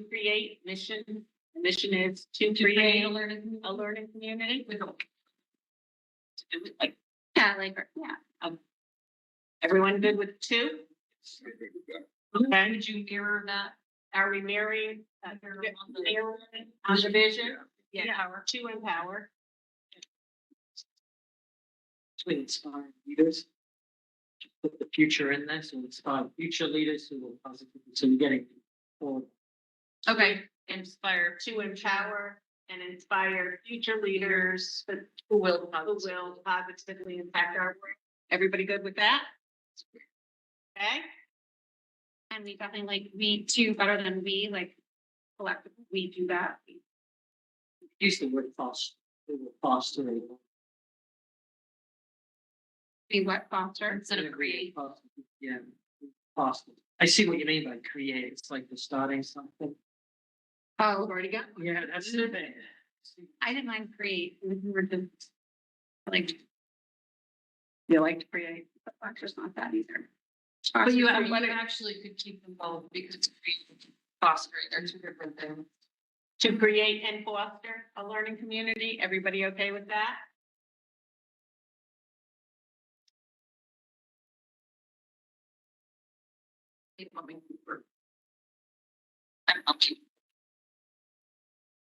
create mission. The mission is to create a learning. a learning community. We don't. Like, Yeah, like, yeah. everyone good with two? Okay, Would you mirror that? are we married? On the vision? Yeah, power, to empower. To inspire leaders. Put the future in there, so inspire future leaders who will positively, so you're getting forward. Okay. Inspire to empower and inspire future leaders who will positively impact our work. Everybody good with that? Okay, And we definitely like we too better than we, like collectively, we do that. Use the word foster, foster. We what foster? Instead of create. Yeah, foster. I see what you mean by create. It's like the starting something. Oh, already got one. Yeah, that's it. I didn't mind create. We were just like, You like to create? but foster's not that either. But you, Foster's you actually could keep them both because creating fostering are two different things. To create and foster a learning community. Everybody okay with that?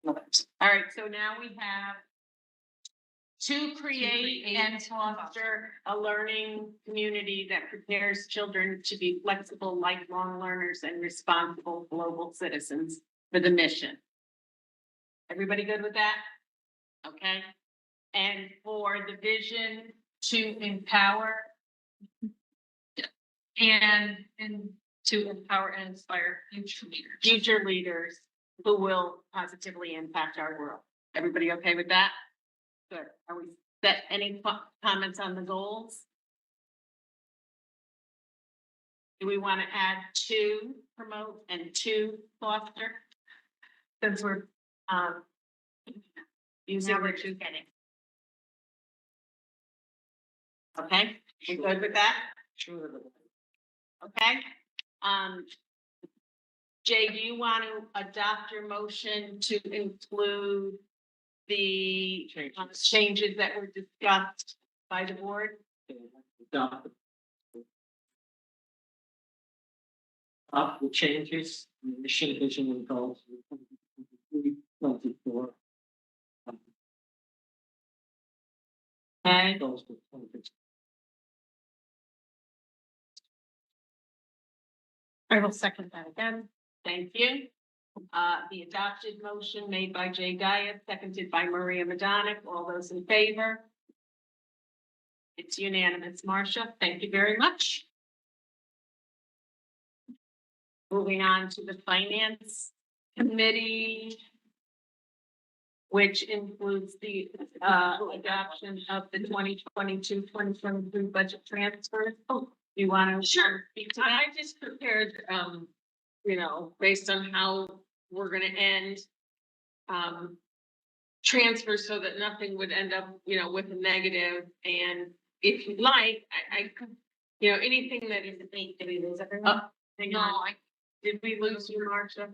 All right, so now we have To create and foster a learning community that prepares children to be flexible, lifelong learners and responsible global citizens for the mission. Everybody good with that? Okay. And for the vision to empower. And to empower and inspire Future leaders who will positively impact our world. Everybody okay with that? Good. Are we set? Any comments on the goals? Do we want to add to promote and to foster? Since we're, using Now we're the two. just getting. Okay, we good with that? Sure. Okay, Jay, do you want to adopt your motion to include the changes that were discussed by the board? Adopt the changes, mission, vision, and goals. 2024. Okay, Goals for 2025. I will second that again. Thank you. The adopted motion made by Jay Diet, seconded by Maria Madonic. All those in favor? It's unanimous. Marcia, thank you very much. Moving on to the Finance Committee, which includes the adoption of the 2022-2023 budget transfers. Oh, you want to? Sure. Speak to that? I just prepared, based on how we're gonna end, transfers so that nothing would end up, with a negative. And if you'd like, I could, anything that is, did we lose everyone? Hang on. Did we lose you, Marcia?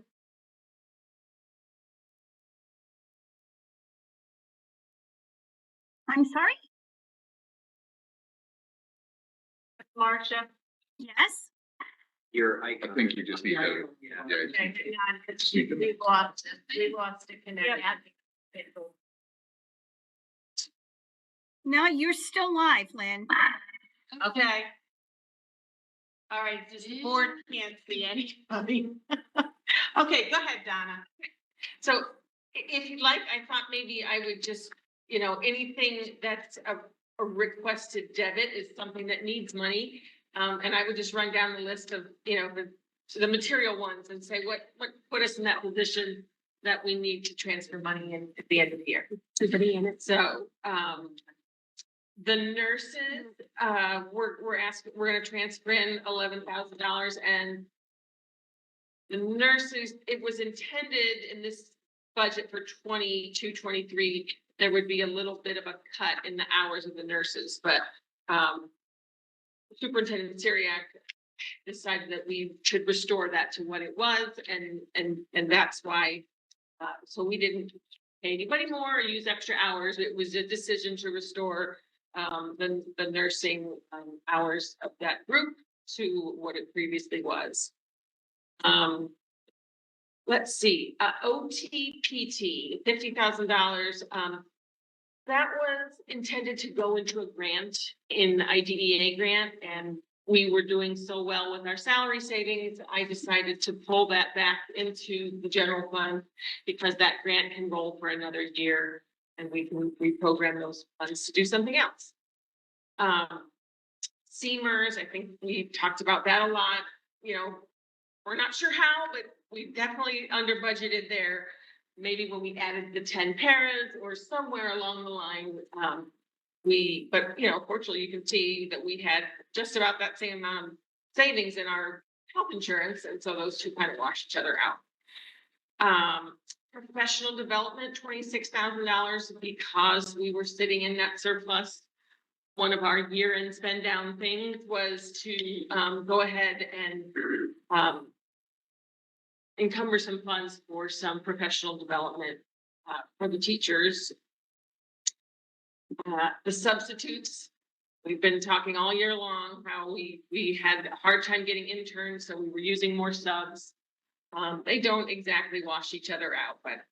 I'm sorry? Marcia? Yes? I think you just need to, Yeah. yeah, Okay, hang on, 'cause You can- we lost it connected. No, you're still live, Lynn. Okay. All right, this board can't see anybody. Okay, go ahead, Donna. So if you'd like, I thought maybe I would just, anything that's a requested debit is something that needs money. And I would just run down the list of, the material ones and say, what put us in that position that we need to transfer money in at the end of the year. So, the nurses, we're gonna transfer in $11,000, and the nurses, it was intended in this budget for 22-23, there would be a little bit of a cut in the hours of the nurses, but Superintendent Syriac decided that we should restore that to what it was, and that's why, so we didn't pay anybody more or use extra hours. It was a decision to restore the nursing hours of that group to what it previously was. Let's see, OTPT, $50,000. That was intended to go into a grant, in the IDEA grant, and we were doing so well with our salary savings, I decided to pull that back into the general fund because that grant can roll for another year and we can reprogram those funds to do something else. Seamers, I think we talked about that a lot. We're not sure how, but we definitely under budgeted there. Maybe when we added the 10 parents or somewhere along the line, fortunately you can see that we had just about that same amount of savings in our health insurance. And so those two kind of wash each other out. Professional development, $26,000 because we were sitting in that surplus. One of our year-end spend down things was to go ahead and encumber some funds for some professional development for the teachers. The substitutes, we've been talking all year long how we had a hard time getting interns, so we were using more subs. They don't exactly wash each other out, but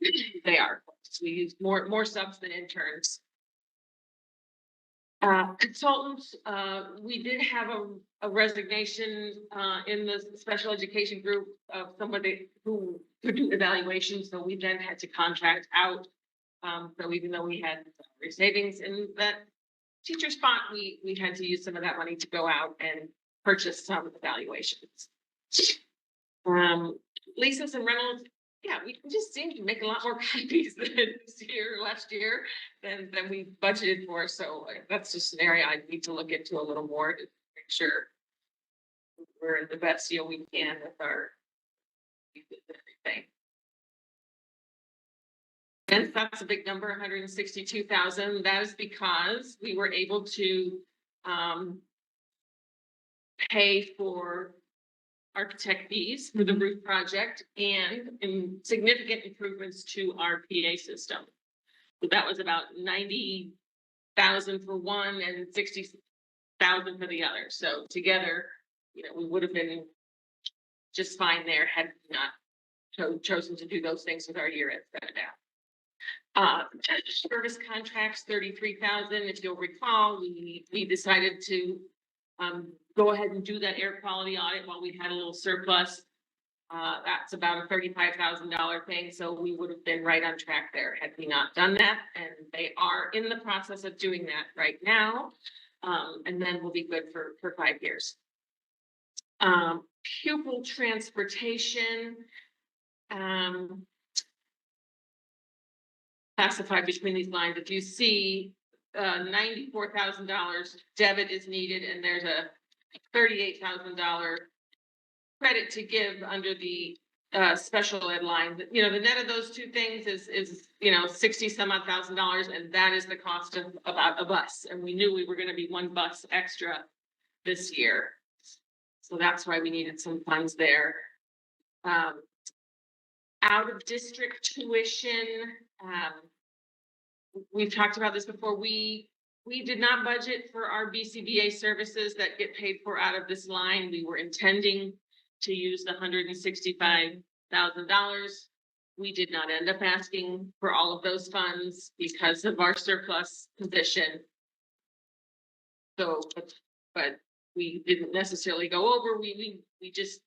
they are. So we use more subs than interns. Consultants, we did have a resignation, in the special education group of somebody who could do evaluations, so we then had to contract out. So even though we had savings in that teacher spot, we had to use some of that money to go out and purchase some evaluations. Leases and rentals, yeah, we just seem to make a lot more copies last year than we budgeted for. So that's just an area I need to look into a little more to make sure we're in the best deal we can with our everything. And that's a big number, 162,000. That is because we were able to pay for architect fees for the roof project and in significant improvements to our PA system. So that was about 90,000 for one and 60,000 for the other. So together, we would have been just fine there had we not chosen to do those things with our year-end spend out. Service contracts, 33,000. If you'll recall, we decided to go ahead and do that air quality audit while we had a little surplus. That's about a $35,000 thing, so we would have been right on track there had we not done that. And they are in the process of doing that right now, and then we'll be good for 5 years. Pupil transportation. Classified between these lines, if you see $94,000 debit is needed, and there's a $38,000 credit to give under the special ed line. The net of those two things is 60 some odd $1,000, and that is the cost of about a bus. And we knew we were going to be one bus extra this year, so that's why we needed some funds there. Out of district tuition. We've talked about this before. We did not budget for our BCBA services that get paid for out of this line. We were intending to use the $165,000. We did not end up asking for all of those funds because of our surplus position. So, but we didn't necessarily go over. We just,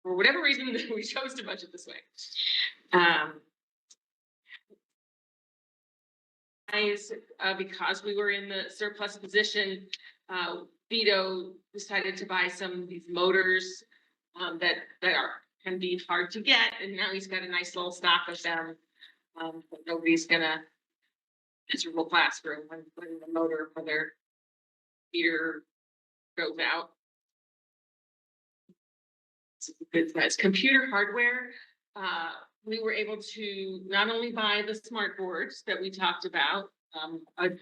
for whatever reason, we chose to budget this way. Because we were in the surplus position, Vito decided to buy some of these motors that can be hard to get, and now he's got a nice little stock of them. But nobody's gonna miserable classroom when the motor for their heater goes out. It's good size. Computer hardware. We were able to not only buy the smart boards that we talked about, a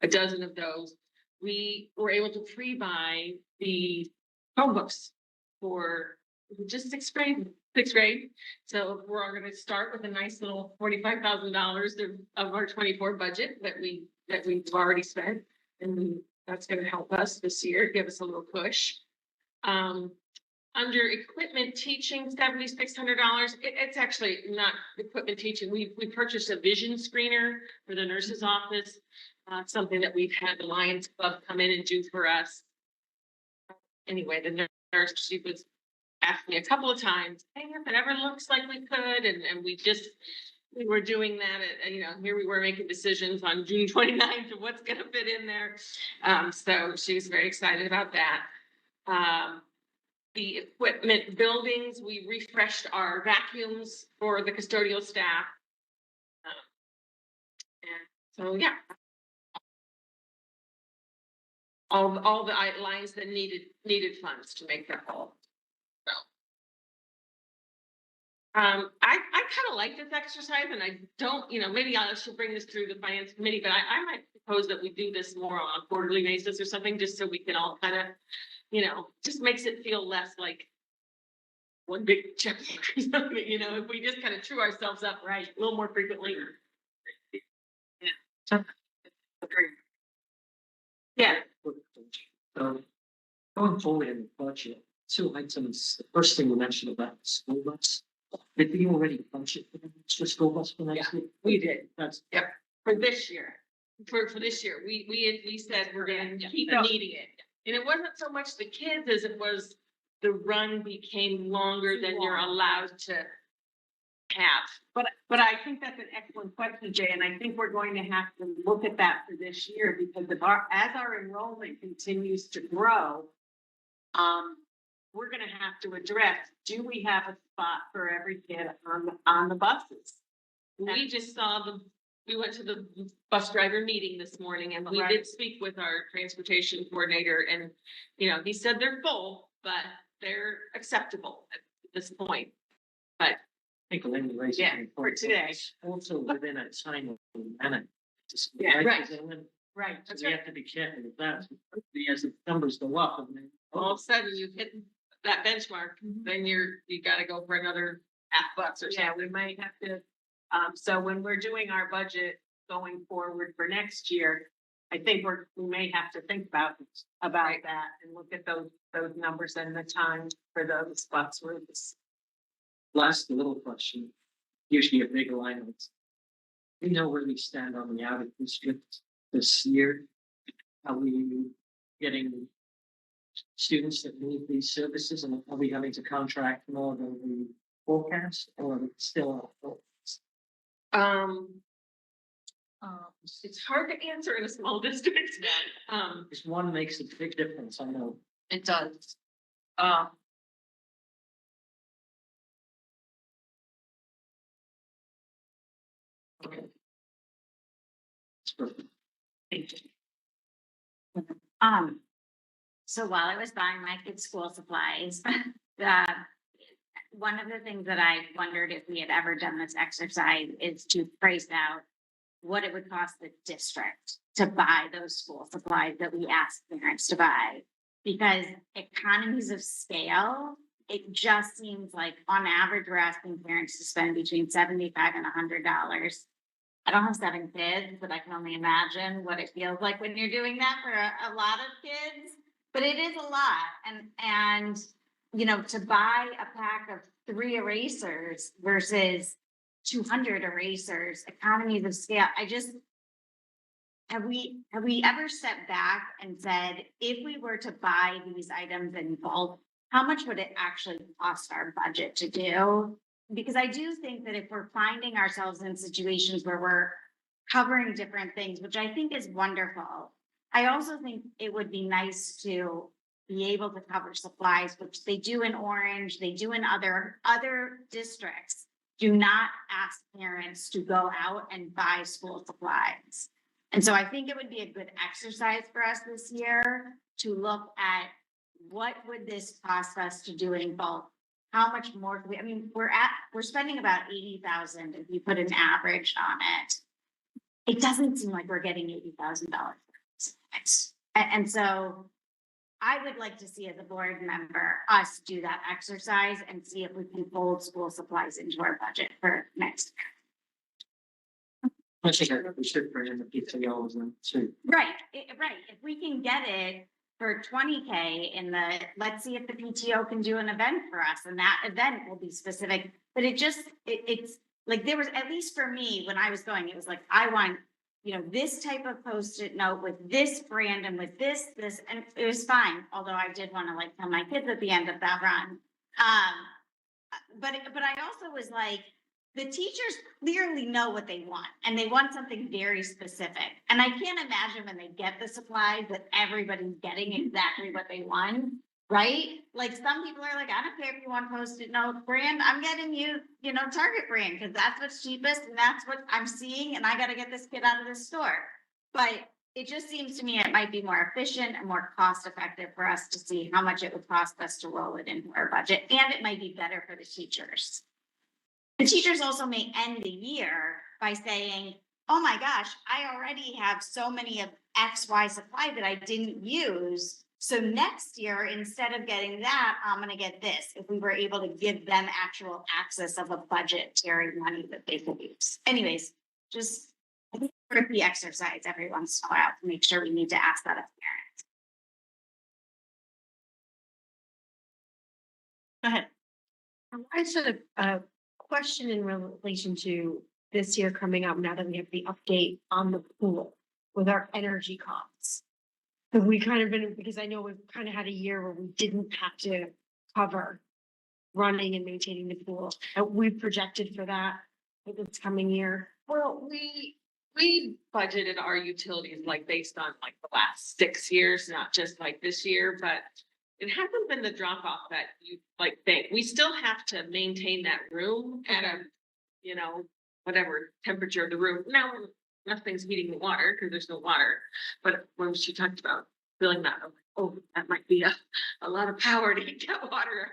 dozen of those. We were able to pre-buy the Chromebooks for just sixth grade. So we're going to start with a nice little $45,000 of our 24 budget that we've already spent, and that's going to help us this year, give us a little push. Under equipment teaching, $7,600. It's actually not equipment teaching. We purchased a vision screener for the nurse's office, something that we've had the Lions Club come in and do for us. Anyway, the nurse, she was asked me a couple of times, hey, if it ever looks like we could, and we were doing that. Here we were making decisions on June 29th of what's going to fit in there. So she was very excited about that. The equipment buildings, we refreshed our vacuums for the custodial staff. And so, yeah. All the lines that needed funds to make that whole. So, I kind of like this exercise, and I don't, maybe I should bring this through the finance committee, but I might propose that we do this more on a quarterly basis or something, just so we can all kind of, just makes it feel less like one big checkbook or something, if we just kind of true ourselves up right a little more frequently. Yeah. Going forward in the budget, 2 items. The first thing you mentioned about the school bus. Did we already budget for the extra school bus for next year? We did. That's for this year. for this year. We said we're gonna keep Yeah. needing it. And it wasn't so much the kids as it was the run became longer than you're allowed to have. But I think that's an excellent question, Jay, and I think we're going to have to look at that for this year, because as our enrollment continues to grow, we're gonna have to address, do we have a spot for every kid on the buses? We just saw we went to the bus driver meeting this morning and we Right. did speak with our transportation coordinator and, you know, he said they're full, but they're acceptable at this point. I think Linda raised. Yeah, a good for point. today. It's Also within a time of a minute. Yeah, right. So Right. we have to be careful with that. As the numbers go up and then. All of a sudden you hit that benchmark, then you gotta go for another half bus or Yeah, something. we might have to, so when we're doing our budget going forward for next year, I think we may have to think about that and look at those numbers and the time for those bus routes. Last little question, usually a big line. We know where we stand on the out of district this year. Are we getting students that need these services, and are we having to contract more than we forecast, or are we still? It's hard to answer in a small district. Because one makes a big difference, I know. It does. Okay. It's perfect. So while I was buying my kids' school supplies, uh, one of the things that I wondered if we had ever done this exercise is to price out what it would cost the district to buy those school supplies that we asked parents to buy. Because economies of scale, it just seems like on average, we're asking parents to spend between $75 and $100. I don't have 7 kids, but I can only imagine what it feels like when you're doing that for a lot of kids. But it is a lot, and you know, to buy a pack of 3 erasers versus 200 erasers, economies of scale. Have we ever stepped back and said, if we were to buy these items in bulk, how much would it actually cost our budget to do? Because I do think that if we're finding ourselves in situations where we're covering different things, which I think is wonderful, I also think it would be nice to be able to cover supplies, which they do in Orange, they do in other districts. Do not ask parents to go out and buy school supplies. And so I think it would be a good exercise for us this year to look at what would this cost us to do in bulk? How much more do I mean, we're spending about 80,000 if you put an average on it. It doesn't seem like we're getting $80,000 for supplies. And so I would like to see as a board member, us do that exercise and see if we can fold school supplies into our budget for next year. I think we should bring in the PTOs and too. Right, right. If we can get it for 20K let's see if the PTO can do an event for us, and that event will be specific. But it's like, there was, at least for me, when I was going, it was like, I want, you know, this type of Post-it note with this brand and with this, and it was fine. Although I did want to like tell my kids at the end of that run. But I also was like, the teachers clearly know what they want, and they want something very specific. And I can't imagine when they get the supplies that everybody's getting exactly what they want, right? Like, some people are like, I don't care if you want Post-it note brand, I'm getting you, you know, Target brand, because that's what's cheapest and that's what I'm seeing, and I got to get this kid out of the store. But it just seems to me it might be more efficient and more cost effective for us to see how much it would cost us to roll it into our budget, and it might be better for the teachers. The teachers also may end the year by saying, oh my gosh, I already have so many of XY supply that I didn't use. So next year, instead of getting that, I'm going to get this. If we were able to give them actual access of a budgetary money that they could use. Anyways, just I think for the exercise every once in a while to make sure we need to ask that of parents. Go ahead. I just had a question in relation to this year coming up now that we have the update on the pool. with our energy costs. Have we kind of been, because I know we've kind of had a year where we didn't have to cover running and maintaining the pool. We've projected for that for this coming year. Well, we budgeted our utilities like based on like the last 6 years, not just like this year, but it hasn't been the drop off that you like think. We still have to maintain that room at a, you know, whatever temperature of the room. Now, nothing's heating the water because there's no water. But when she talked about filling that, I'm like, oh, that might be a lot of power to heat that water.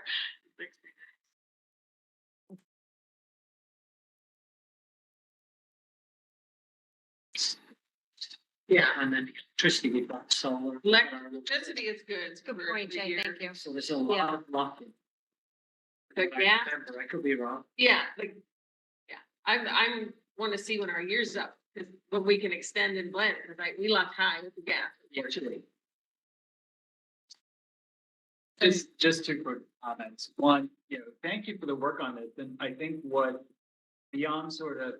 Yeah, And then electricity, we've got solar. electricity is good. It's good for Point, the Jay, year. thank you. So there's a lot of lock-in. The I gas, remember, I could be wrong. yeah, like, yeah, I'm want to see when our year's up, because when we can extend and blend, because like we locked high with the gas, unfortunately. Just two quick comments. One, thank you for the work on this. And I think what beyond sort of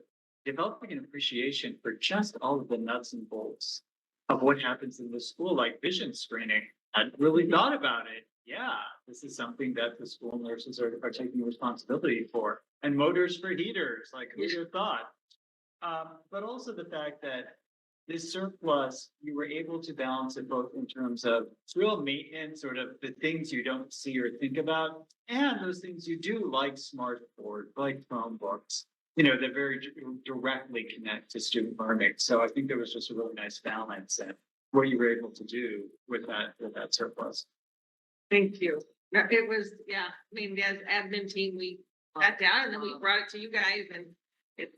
developing an appreciation for just all of the nuts and bolts of what happens in the school, like vision screening, I really thought about it. Yeah, this is something that the school nurses are taking responsibility for. And motors for heaters, like who would have thought? But also the fact that this surplus, you were able to balance it both in terms of real maintenance, sort of the things you don't see or think about, and those things you do, like smart board, like Chromebooks, that very directly connect to student learning. So I think there was just a really nice balance and what you were able to do with that surplus. Thank you. No, it was, yeah, I mean, as admin team, we sat down and then we brought it to you guys and it,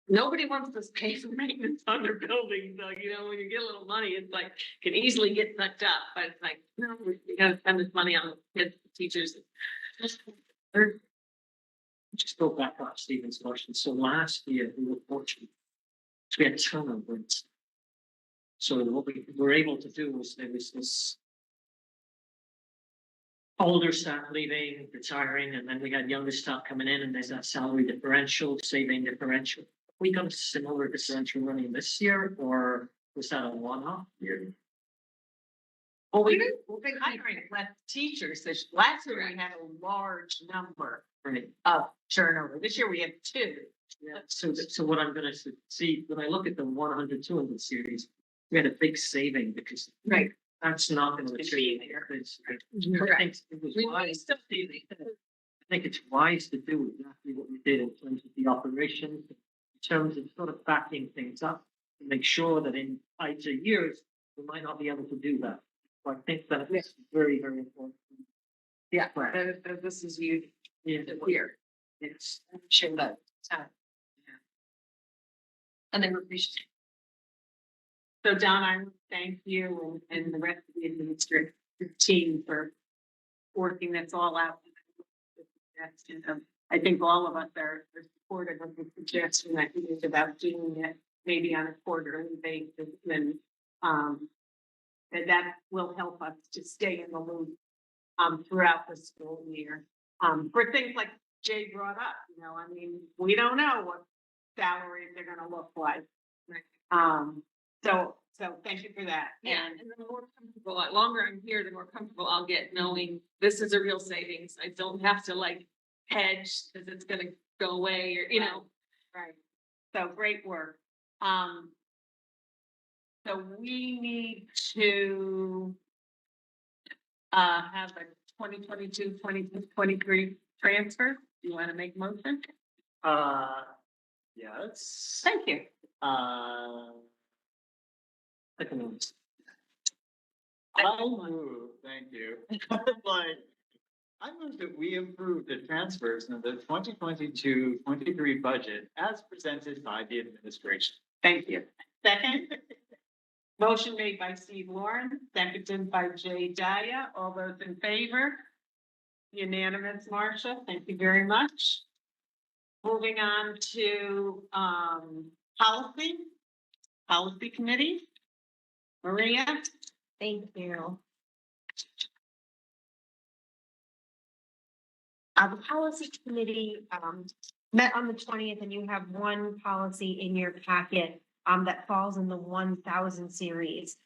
nobody wants to pay for maintenance on their building. So, when you get a little money, it's like, can easily get sucked up, but it's like, no, we gotta spend this money on kids, teachers. Just go back up Stephen's question. So last year, we were fortunate. We had turnover. So what we were able to do was there was this older staff leaving, retiring, and then we had younger staff coming in, and there's that salary differential, saving differential. We got a similar differential running this year, or was that a one-off year? Well, we've been hiring less teachers. This last year we had a large number Right. of turnover. This year we have 2. So what I'm gonna see, when I look at the 100, 200 series, we had a big saving because Right. that's not gonna It's achieve. being there. I think it was We wise. still see these. I think it's wise to do exactly what we did in terms of the operation, in terms of sort of backing things up, to make sure that in future years, we might not be able to do that. So I think that is very, very important. Yeah, Right. this is you Yeah. here. It's, Share that. And then appreciate. So Don, I thank you and the rest of the administrative team for working this all out. I think all of us are supportive of the suggestion that we is about doing it maybe on a quarterly basis and and that will help us to stay in the loop throughout the school year. For things like Jay brought up, I mean, we don't know what salaries are gonna look like. So thank you for that. Yeah, and the more comfortable, the longer I'm here, the more comfortable I'll get knowing this is a real savings. I don't have to like hedge because it's gonna go away or, Right. So great work. So we need to have a 2022, 2023 transfer. Do you want to make a motion? Yes. Thank you. economics. I'll move, thank you. I move that we approve the transfers in the 2022-23 budget as presented by the administration. Thank you. Second. Motion made by Steve Lauren, seconded by Jay Daya. All those in favor? Unanimous, Marcia. Thank you very much. Moving on to policy committee. Maria? Thank you. The policy committee met on the 20th, and you have one policy in your packet that falls in the 1,000 series.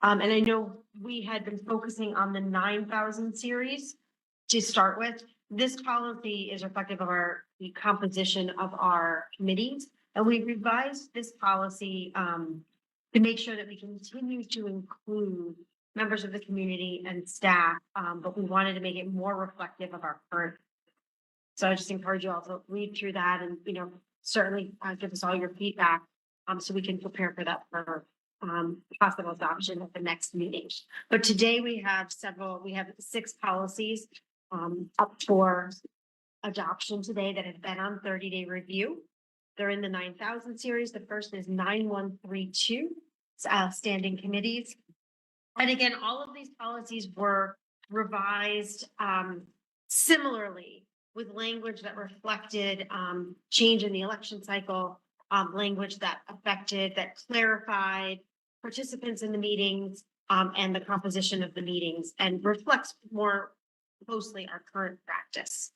And I know we had been focusing on the 9,000 series to start with. This policy is reflective of the composition of our committees. And we revised this policy to make sure that we continue to include members of the community and staff, but we wanted to make it more reflective of our current. So I just encourage you all to read through that and, certainly give us all your feedback, so we can prepare for that for possible adoption at the next meeting. But today we have 6 policies up for adoption today that have been on 30-day review. They're in the 9,000 series. The first is 9132, standing committees. And again, all of these policies were revised similarly with language that reflected change in the election cycle, language that clarified participants in the meetings and the composition of the meetings, and reflects more closely our current practice.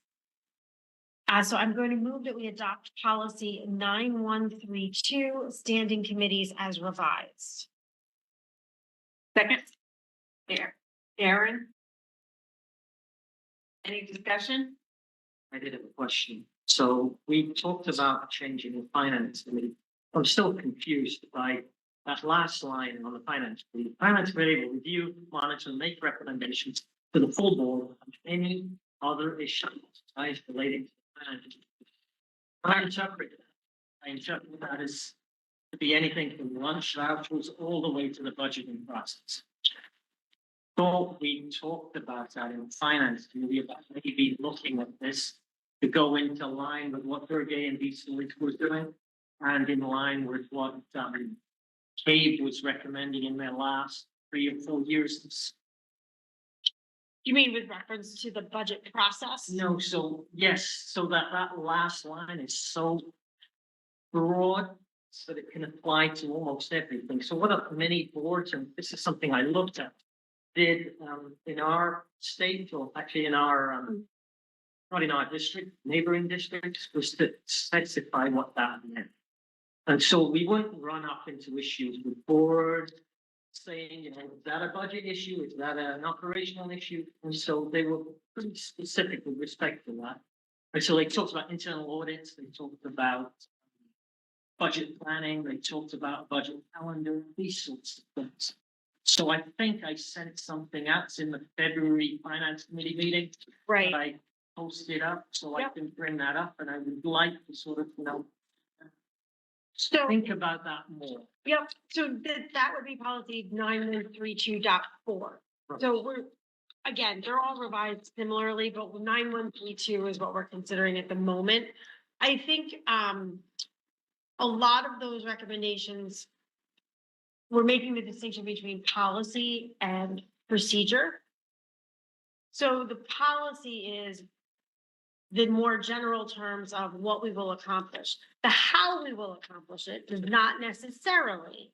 So I'm going to move that we adopt policy 9132, standing committees as revised. Second. Aaron? Any discussion? I did have a question. So we talked about changing the finance committee. I'm still confused by that last line on the finance committee. The finance committee will review, monitor, and make recommendations to the full board on any other issues relating to the finance. I interpret that as to be anything from lunch vouchers all the way to the budgeting process. So we talked about that in finance committee about maybe looking at this to go into line with what Sergey and Beasley was doing, and in line with what Cave was recommending in their last 3 or 4 years. You mean with reference to the budget process? No, so yes, so that last line is so broad so that it can apply to almost everything. So what are many boards, and this is something I looked at, did in our state, or actually in our not in our district, neighboring districts, was to specify what that meant. And so we wouldn't run up into issues with board saying, is that a budget issue? Is that an operational issue? And so they were pretty specific with respect to that. And so they talked about internal audits, they talked about budget planning, they talked about budget calendar, these sorts of things. So I think I sent something out in the February Finance Committee meeting. Right. That I posted up, so Yep. I can bring that up, and I would like to sort of, So, think about that more. yep, so that would be policy 9132.4. So again, they're all revised similarly, but 9132 is what we're considering at the moment. I think a lot of those recommendations, we're making the distinction between policy and procedure. So the policy is the more general terms of what we will accomplish. The how we will accomplish it does not necessarily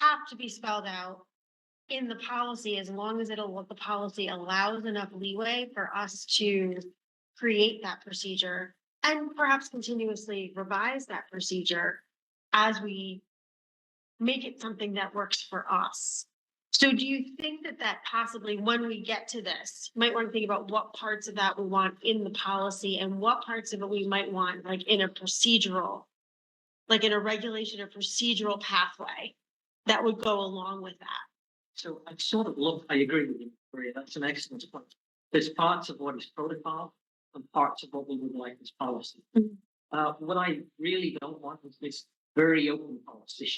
have to be spelled out in the policy, as long as the policy allows enough leeway for us to create that procedure and perhaps continuously revise that procedure as we make it something that works for us. So do you think that possibly, when we get to this, might want to think about what parts of that we want in the policy and what parts of it we might want like in a procedural, like in a regulation or procedural pathway that would go along with that? So I sort of I agree with you, Maria, that's an excellent point. There's parts of what is protocol and parts of what we would like as policy. What I really don't want is this very open policy.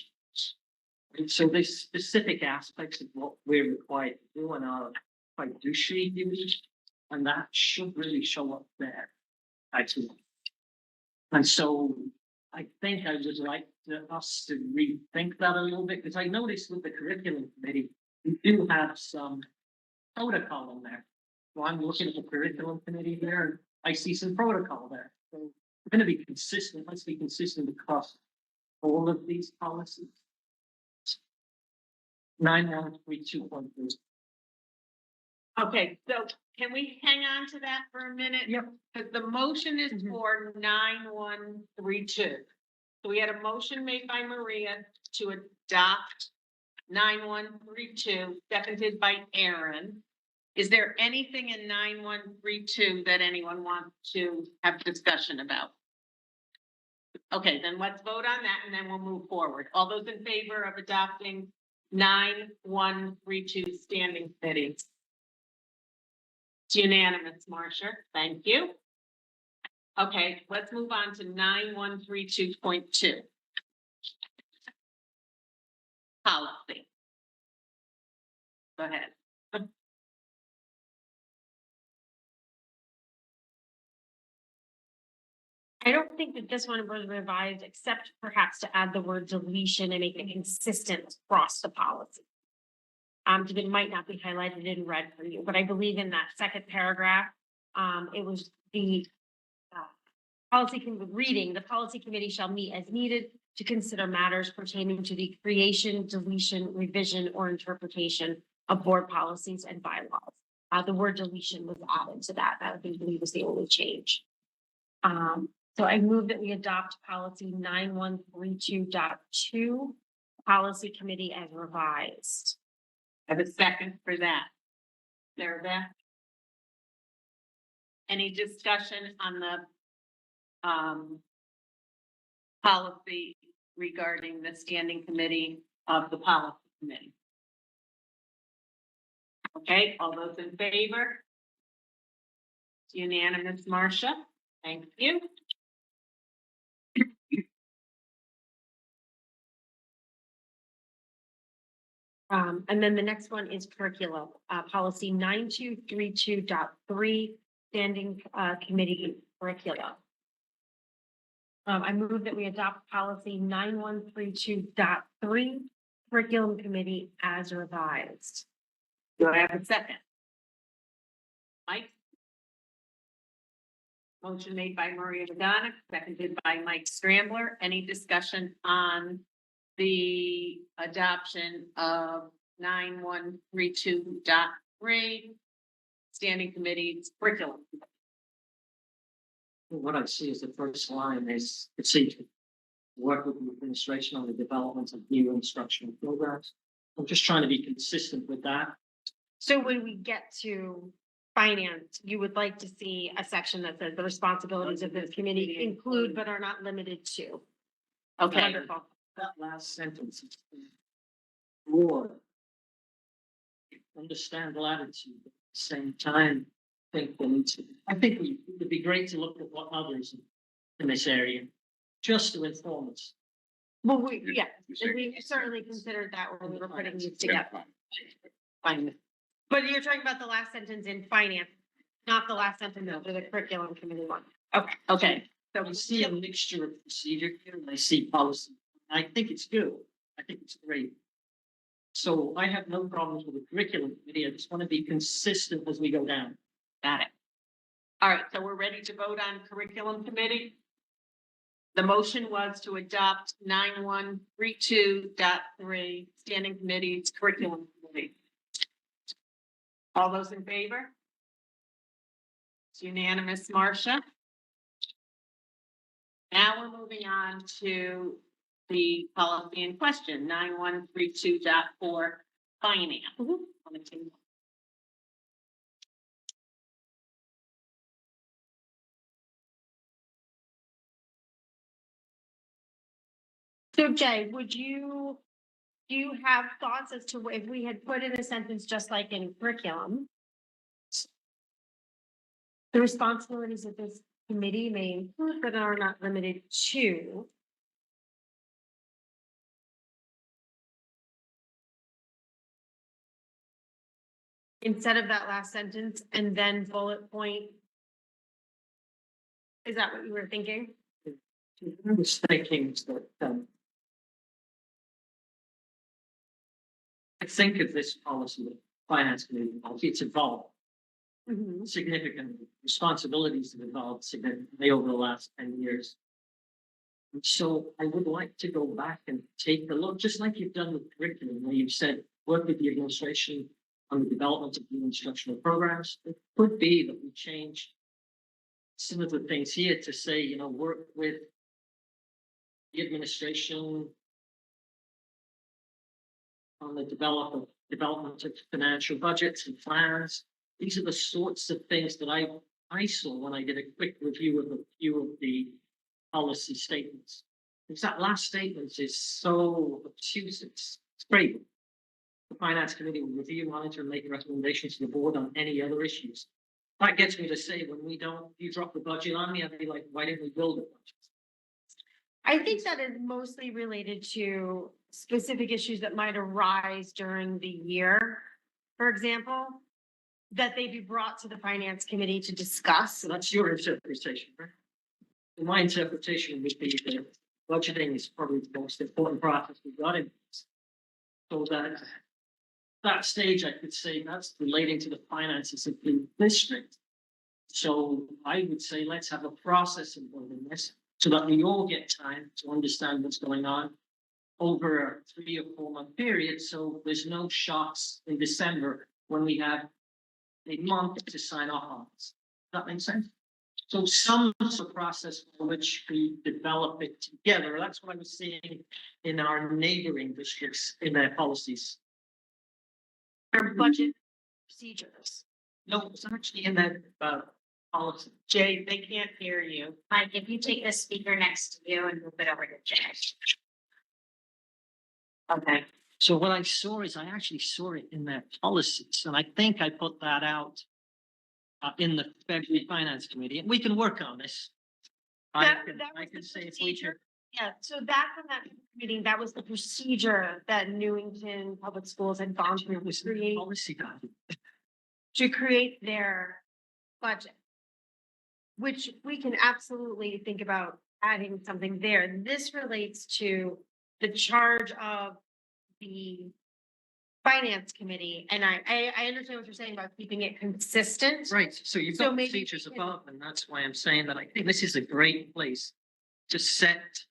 And so there's specific aspects of what we're required to do in our fiduciary duties, and that should really show up there, actually. And so I think I would like us to rethink that a little bit, because I noticed with the curriculum committee, we do have some protocol in there. So I'm looking at the curriculum committee there, and I see some protocol there. So we're going to be consistent. Let's be consistent across all of these policies. 9132.3. Okay, so can we hang on to that for a minute? Yep. Because the motion is for 9132. So we had a motion made by Maria to adopt 9132, seconded by Aaron. Is there anything in 9132 that anyone wants to have discussion about? Okay, then let's vote on that and then we'll move forward. All those in favor of adopting 9132 standing committee? It's unanimous, Marcia. Thank you. Okay, let's move on to 9132.2. Policy. Go ahead. I don't think that this one was revised, except perhaps to add the word deletion and make it consistent across the policy. Because it might not be highlighted in red for you, but I believe in that second paragraph, it was the the policy committee shall meet as needed to consider matters pertaining to the creation, deletion, revision, or interpretation of board policies and bylaws. The word deletion was added to that. That I believe was the only change. So I move that we adopt policy 9132.2, policy committee as revised. Have a second for that. There, Beth. Any discussion on the policy regarding the standing committee of the policy committee? Okay, all those in favor? It's unanimous, Marcia. Thank you. And then the next one is curriculum, policy 9232.3, standing committee curriculum. I move that we adopt policy 9132.3, curriculum committee as revised. Do I have a second? Mike? Motion made by Maria Madonna, seconded by Mike Scrambler. Any discussion on the adoption of 9132.3 standing committee's curriculum? What I see is the first line is procedure. Work with the administration on the development of new instructional programs. I'm just trying to be consistent with that. So when we get to finance, you would like to see a section that says the responsibilities of this committee include but are not limited to. Okay, Wonderful. That last sentence is broad. Understand latitude, at the same time, I think it would be great to look at what others in this area, just to inform us. Well, we certainly considered that when we were putting these together. fine. But you're talking about the last sentence in finance, not the last sentence of the curriculum committee one. Okay, So we see a mixture of procedure here, and I see policy. I think it's good. I think it's great. So I have no problems with the curriculum committee. I just want to be consistent as we go down. got it. All right, so we're ready to vote on curriculum committee. The motion was to adopt 9132.3 standing committee's curriculum committee. All those in favor? It's unanimous, Marcia. Now we're moving on to the policy in question, 9132.4 finance. So Jay, do you have thoughts as to if we had put in a sentence just like in curriculum? The responsibilities of this committee may include but are not limited to. Instead of that last sentence and then bullet point. Is that what you were thinking? I was thinking that, I think of this policy, the finance committee policy, it's evolved significantly. Responsibilities have evolved significantly over the last 10 years. And so I would like to go back and take a look, just like you've done with curriculum, where you've said, work with the administration on the development of new instructional programs. It could be that we change some of the things here to say, work with the administration on the development of financial budgets and plans. These are the sorts of things that I saw when I did a quick review of a few of the policy statements. Because that last statement is so obtuse, it's great. The finance committee will review, monitor, and make recommendations to the board on any other issues. That gets me to say, when we don't, you drop the budget on me, I'd be like, why didn't we build it? I think that is mostly related to specific issues that might arise during the year. For example, that they be brought to the finance committee to discuss. So that's your interpretation, right? And my interpretation would be that budgeting is probably the most important process we've got in this. So that stage, I could say that's relating to the finances of the district. So I would say, let's have a process involved in this so that we all get time to understand what's going on over a 3 or 4 month period. So there's no shocks in December when we have a month to sign off on this. Does that make sense? So some sort of process for which we develop it together. That's what I was seeing in our neighboring districts in their policies. Their budget procedures. No, it's actually in that policy. Jay, they can't hear you. Mike, if you take the speaker next to you and move it over to Jay. Okay. So what I saw is I actually saw it in their policies, and I think I put that out in the February Finance Committee, and we can work on this. I That can was the say if we procedure. can. Yeah, so back from that meeting, that was the procedure that Newington Public Schools had gone through It was to in the create, policy document. their budget. Which we can absolutely think about adding something there. This relates to the charge of the finance committee. And I understand what you're saying about keeping it consistent. Right, so you've So got maybe procedures we can- above, and that's why I'm saying that I think this is a great place to set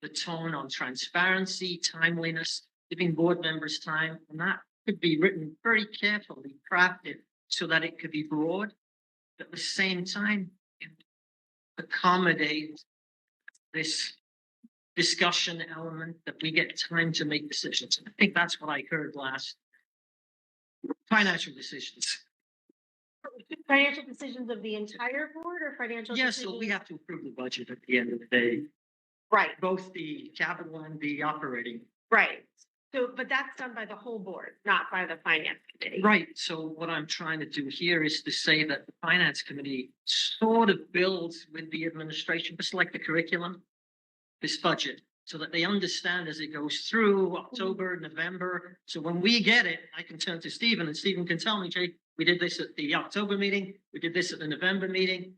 the tone on transparency, timeliness, giving board members time, and that could be written very carefully, crafted, so that it could be broad, but at the same time, accommodate this discussion element that we get time to make decisions. I think that's what I heard last. Financial decisions. Financial decisions of the entire board or financial? Yes, so we have to approve the budget at the end of the day, Right, both the capital and the operating. right. So, but that's done by the whole board, not by the finance committee. Right, so what I'm trying to do here is to say that the finance committee sort of builds with the administration, just like the curriculum, this budget, so that they understand as it goes through October, November. So when we get it, I can turn to Stephen and Stephen can tell me, Jay, we did this at the October meeting, we did this at the November meeting.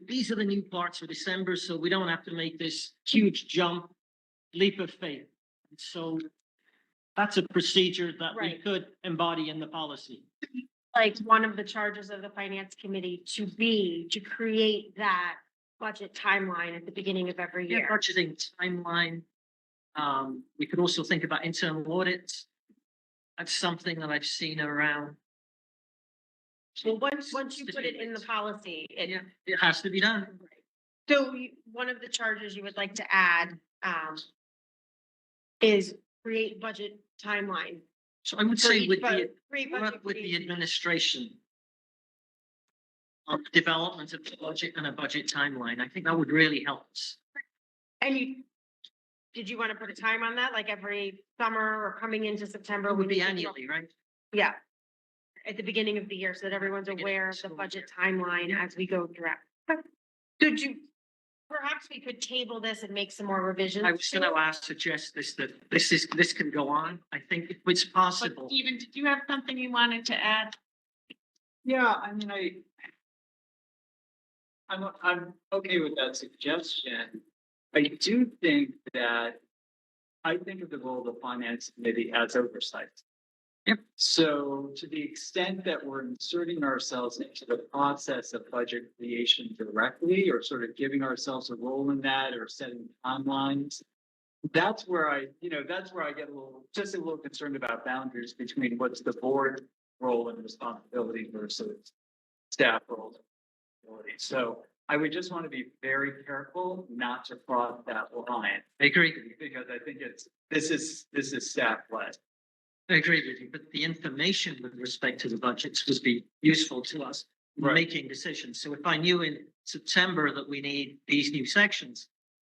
These are the new parts for December, so we don't have to make this huge jump, leap of faith. And so that's a procedure that we Right. could embody in the policy. Like one of the charges of the finance committee to create that budget timeline at the beginning of every Yeah, year. budgeting timeline. We could also think about internal audits. That's something that I've seen around. Well, once you put it in the policy, Yeah, it has to be done. so one of the charges you would like to add, is create budget timeline. So I would for say each with budget- the, create work budget with for the each- administration on development of the budget and a budget timeline. I think that would really help us. And did you want to put a time on that, like every summer or coming into September? It would we be need to come up- annually, right? Yeah. At the beginning of the year, so that everyone's Beginning aware of of the school budget timeline as we go throughout. Perhaps we could table this and make some more revisions. I was to gonna it. suggest this can go on. I think if it's But possible. Stephen, did you have something you wanted to add? Yeah, I mean, I'm okay with that suggestion. I do think that, I think of the role of the finance committee as oversight. Yep. So to the extent that we're inserting ourselves into the process of budget creation directly, or sort of giving ourselves a role in that, or setting timelines, that's where I get a little concerned about boundaries between what's the board role and responsibility versus staff role. So I would just want to be very careful not to cross that line. I agree. Because I think this is staff led. I agree with you, but the information with respect to the budgets would be useful to us in Right. making decisions. So if I knew in September that we need these new sections,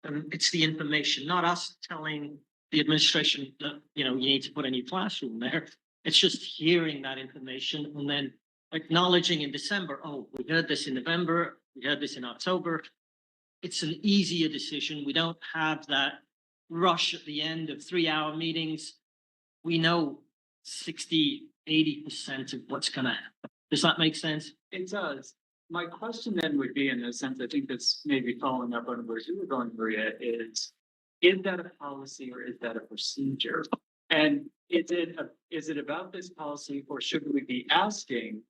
then it's the information, not us telling the administration that, you need to put a new classroom there. It's just hearing that information and then acknowledging in December, oh, we heard this in November, we heard this in October. It's an easier decision. We don't have that rush at the end of 3-hour meetings. We know 60-80% of what's gonna happen. Does that make sense? It does. My question then would be, in a sense, I think that's maybe following up on where you were going, Maria, is that a policy or is that a procedure? And is it about this policy, or should we be asking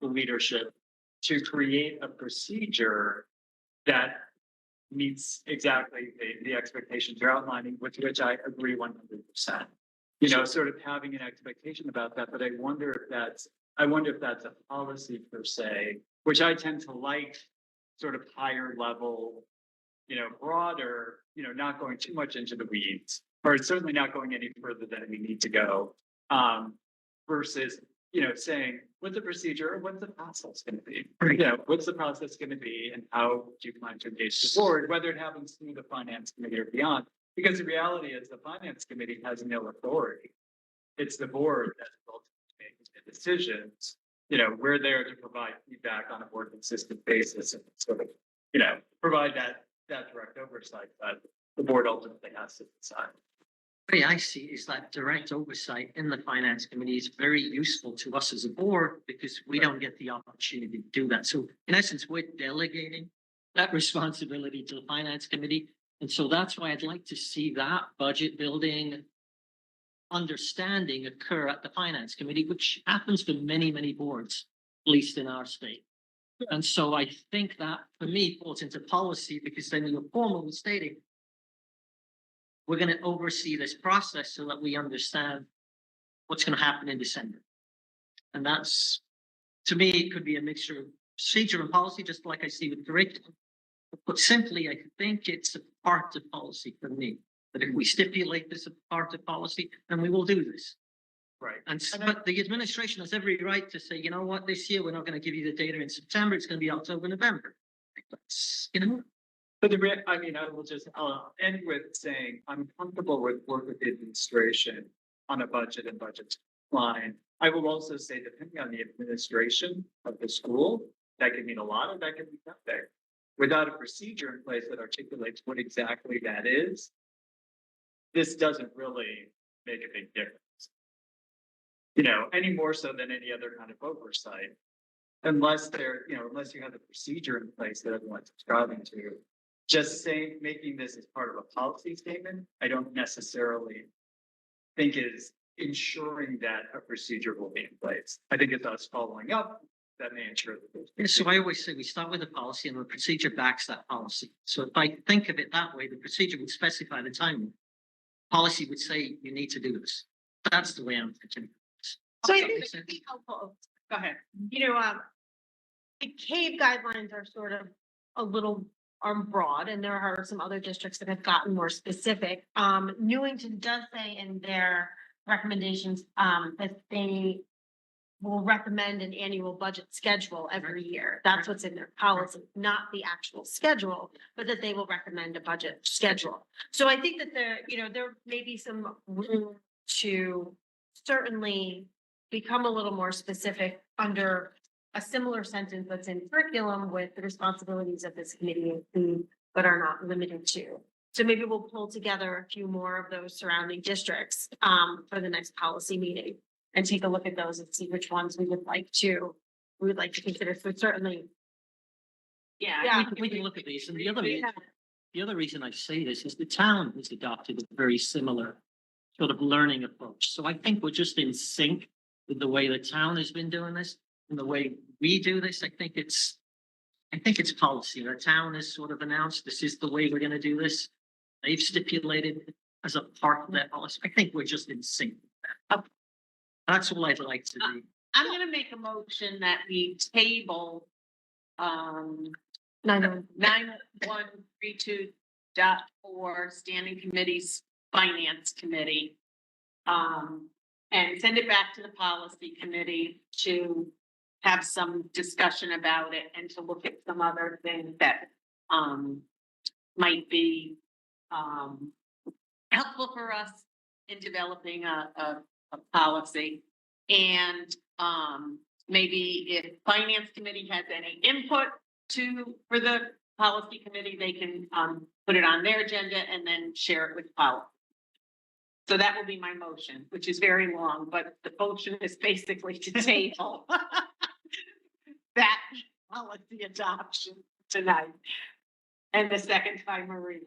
the leadership to create a procedure that meets exactly the expectations you're outlining, with which I agree 100%. Sort of having an expectation about that, but I wonder if that's a policy per se, which I tend to like, sort of higher level, broader, not going too much into the weeds, or certainly not going any further than we need to go. Versus, saying what's the procedure, what's the process going to be? What's the process going to be, and how do you plan to engage the board, whether it happens through the finance committee or beyond? Because the reality is the finance committee has no authority. It's the board that's ultimately making the decisions. We're there to provide feedback on a more consistent basis and sort of, provide that direct oversight that the board ultimately has to decide. The way I see is that direct oversight in the finance committee is very useful to us as a board because we don't get the opportunity to do that. So in essence, we're delegating that responsibility to the finance committee. And so that's why I'd like to see that budget building understanding occur at the finance committee, which happens for many, many boards, at least in our state. And so I think that for me falls into policy, because then you're formally stating, we're going to oversee this process so that we understand what's going to happen in December. And that's, to me, it could be a mixture of procedure and policy, just like I see with curriculum. But simply, I think it's a part of policy for me. That if we stipulate this as part of policy, then we will do this. Right. But the administration has every right to say, you know what, this year we're not going to give you the data in September. It's going to be October, November. That's, But I'll end with saying I'm comfortable with work with the administration on a budget and budget line. I will also say, depending on the administration of the school, that could mean a lot, or that could mean nothing. Without a procedure in place that articulates what exactly that is, this doesn't really make a big difference. Any more so than any other kind of oversight, unless you have a procedure in place that everyone's subscribing to. Just saying, making this as part of a policy statement, I don't necessarily think is ensuring that a procedure will be in place. I think it's us following up that may ensure that. Yeah, so I always say we start with a policy and the procedure backs that policy. So if I think of it that way, the procedure would specify the timing. Policy would say you need to do this. That's the way I'm thinking. So I Does that think make it sense? would be helpful. Go ahead. The CAVE guidelines are sort of a little broad, and there are some other districts that have gotten more specific. Newington does say in their recommendations that they will recommend an annual budget schedule every year. That's what's in their policy, not the actual schedule, but that they will recommend a budget schedule. So I think that there may be some room to certainly become a little more specific under a similar sentence that's in curriculum with the responsibilities of this committee include, but are not limited to. So maybe we'll pull together a few more of those surrounding districts for the next policy meeting and take a look at those and see which ones we would like to consider. So certainly. Yeah. We can look at these. And the other reason I say this is the town has adopted a very similar sort of learning approach. So I think we're just in sync with the way the town has been doing this and the way we do this. I think it's policy. The town has sort of announced this is the way we're going to do this. They've stipulated as a part of that policy. I think we're just in sync with that. That's all I'd like to do. I'm gonna make a motion that we table No, 9132.4 Standing Committees, Finance Committee. And send it back to the Policy Committee to have some discussion about it and to look at some other things that, might be, helpful for us in developing a policy. And, maybe if Finance Committee has any input for the Policy Committee, they can, put it on their agenda and then share it with policy. So that will be my motion, which is very long, but the motion is basically to table that policy adoption tonight. And the second by Maria.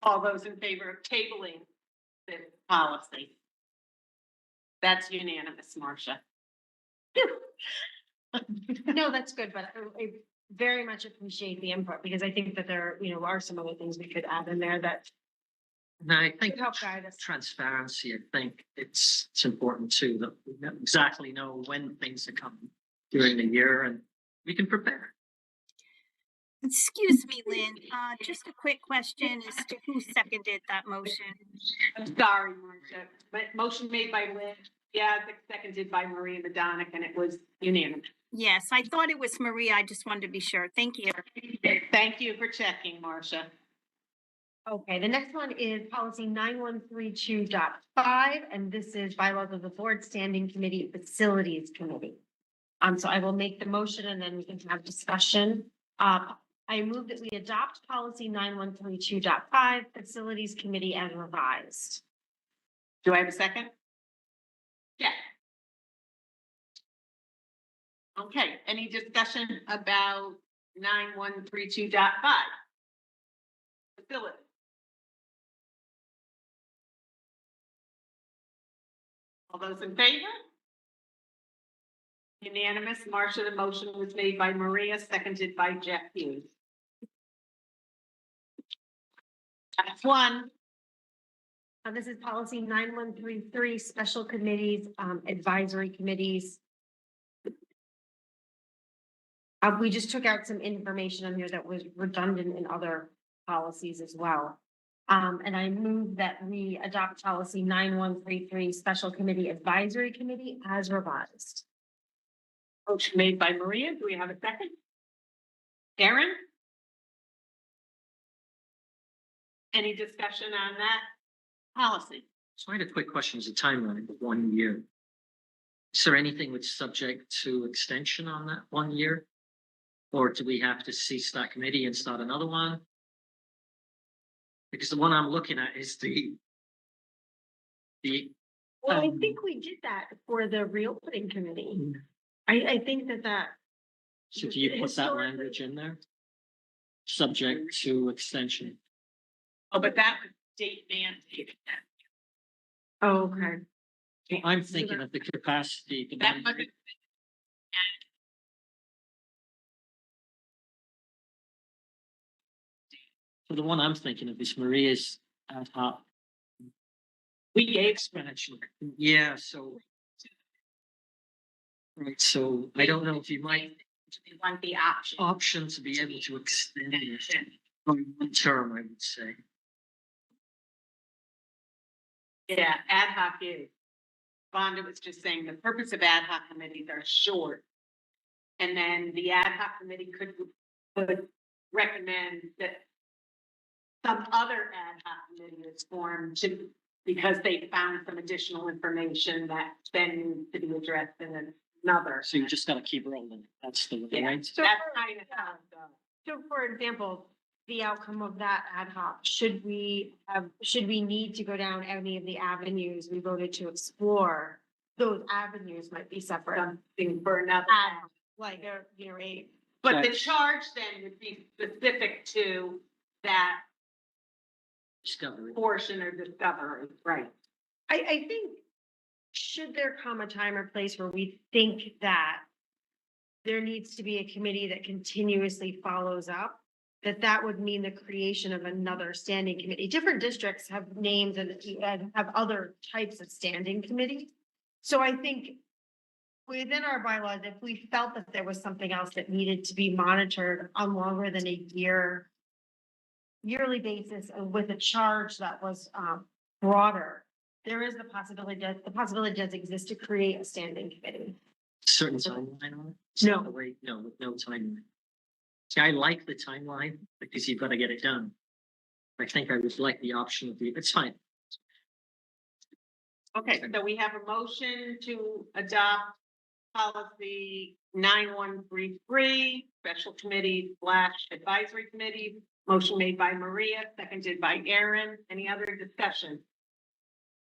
All those in favor of tabling the policy? That's unanimous, Marcia. no, that's good, but I very much appreciate the input because I think that there, are some other things we could add in there that And I think could help guide us. transparency, I think it's important too, that we exactly know when things are coming during the year and we can prepare. Excuse me, Lynn, just a quick question as to who seconded that motion. I'm sorry, Marcia, but motion made by Lynn, seconded by Maria Madonic, and it was unanimous. Yes, I thought it was Maria. I just wanted to be sure. Thank you. Thank you for checking, Marcia. Okay, the next one is policy 9132.5, and this is bylaws of the board standing committee, facilities committee. So I will make the motion and then we can have discussion. I move that we adopt policy 9132.5, facilities committee as revised. Do I have a second? Yeah. Okay, any discussion about 9132.5? Facility. All those in favor? Unanimous. Marcia, the motion was made by Maria, seconded by Jeff Hughes. That's one. This is policy 9133, special committees, advisory committees. We just took out some information on here that was redundant in other policies as well. And I move that we adopt policy 9133, special committee advisory committee as revised. Motion made by Maria. Do we have a second? Aaron? Any discussion on that policy? So I had a quick question, as a timeline of 1 year. Is there anything which is subject to extension on that 1 year? Or do we have to cease that committee and start another one? Because the one I'm looking at is the. Well, I think we did that for the reopening committee. I think that. So do you put that language in there? Subject to extension. Oh, but that was date mandated. Oh, okay. Well, I'm thinking of the capacity. That must have So the one I'm thinking of is Maria's ad hoc. we gave Expansion. Yeah, so. Right, so I don't know if you might We want the option. to be able to extend it by 1 term, I would say. Yeah, ad hoc is. Vonda was just saying the purpose of ad hoc committees are short. And then the ad hoc committee could recommend that some other ad hoc committee is formed because they found some additional information that then needs to be addressed in another. So you just gotta keep rolling. That's the Yeah. right. So That's kind of how it goes. So for example, the outcome of that ad hoc, should we need to go down any of the avenues we voted to explore? Those avenues might be separate. Something for another. Ad hoc, like, But the charge then would be specific to that Discovery. portion or discovery, right? I think, should there come a time or place where we think that there needs to be a committee that continuously follows up, that would mean the creation of another standing committee. Different districts have names and have other types of standing committees. So I think within our bylaws, if we felt that there was something else that needed to be monitored on longer than a yearly basis and with a charge that was broader, there is the possibility does exist to create a standing committee. Certain timeline on it? No. Wait, no, with no timeline. See, I like the timeline because you've got to get it done. I think I would like the option of it's fine. Okay, so we have a motion to adopt policy 9133, special committee / advisory committee. Motion made by Maria, seconded by Aaron. Any other discussion?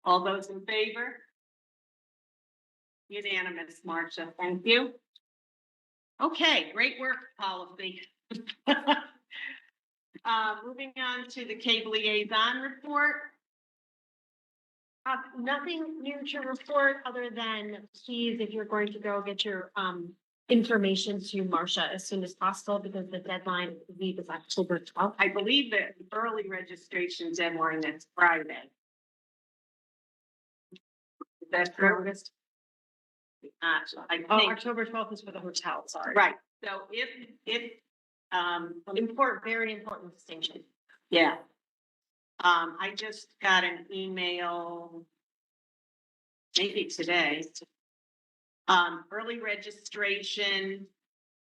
All those in favor? Unanimous, Marcia. Thank you. Okay, great work, policy. Moving on to the cable liaison report. Nothing new to report other than please, if you're going to go get your information to Marcia as soon as possible because the deadline I believe is October 12th. I believe that the early registration deadline is Friday. Is that true? August. I Oh, think, October 12th is for the hotel, sorry. right. So if, Very important distinction. yeah. I just got an email maybe today. Early registration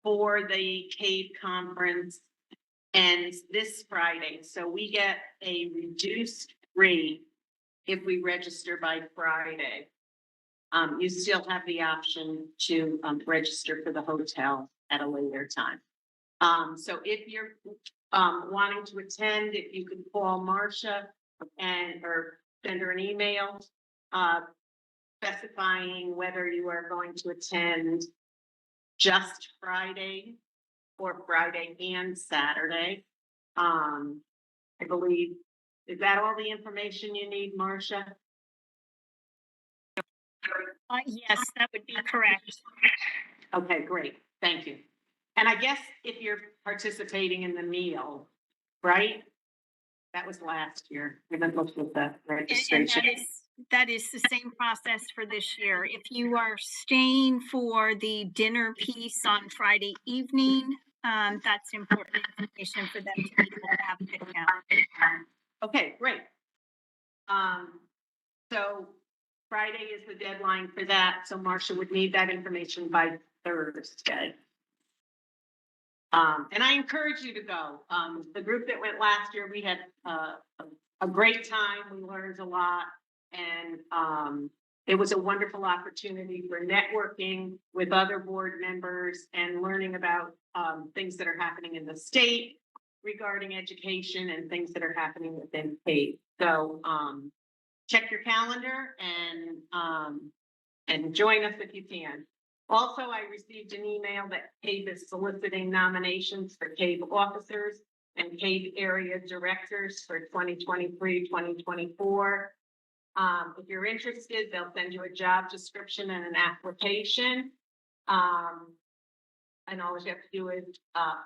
for the CAVE conference ends this Friday. So we get a reduced rate if we register by Friday. You still have the option to register for the hotel at a later time. So if you're wanting to attend, if you could call Marcia or send her an email specifying whether you are going to attend just Friday or Friday and Saturday. I believe, is that all the information you need, Marcia? Yes, that would be correct. Okay, great. Thank you. And I guess if you're participating in the meal, right? That was last year. We haven't looked at the And registration. that is the same process for this year. If you are staying for the dinner piece on Friday evening, that's important information for them to be able to have a good count. Okay, great. So Friday is the deadline for that, so Marcia would need that information by Thursday. And I encourage you to go. The group that went last year, we had a great time. We learned a lot. And it was a wonderful opportunity for networking with other board members and learning about things that are happening in the state regarding education and things that are happening within CAVE. So check your calendar and join us if you can. Also, I received an email that CAVE is soliciting nominations for CAVE officers and CAVE area directors for 2023, 2024. If you're interested, they'll send you a job description and an application. And all you have to do is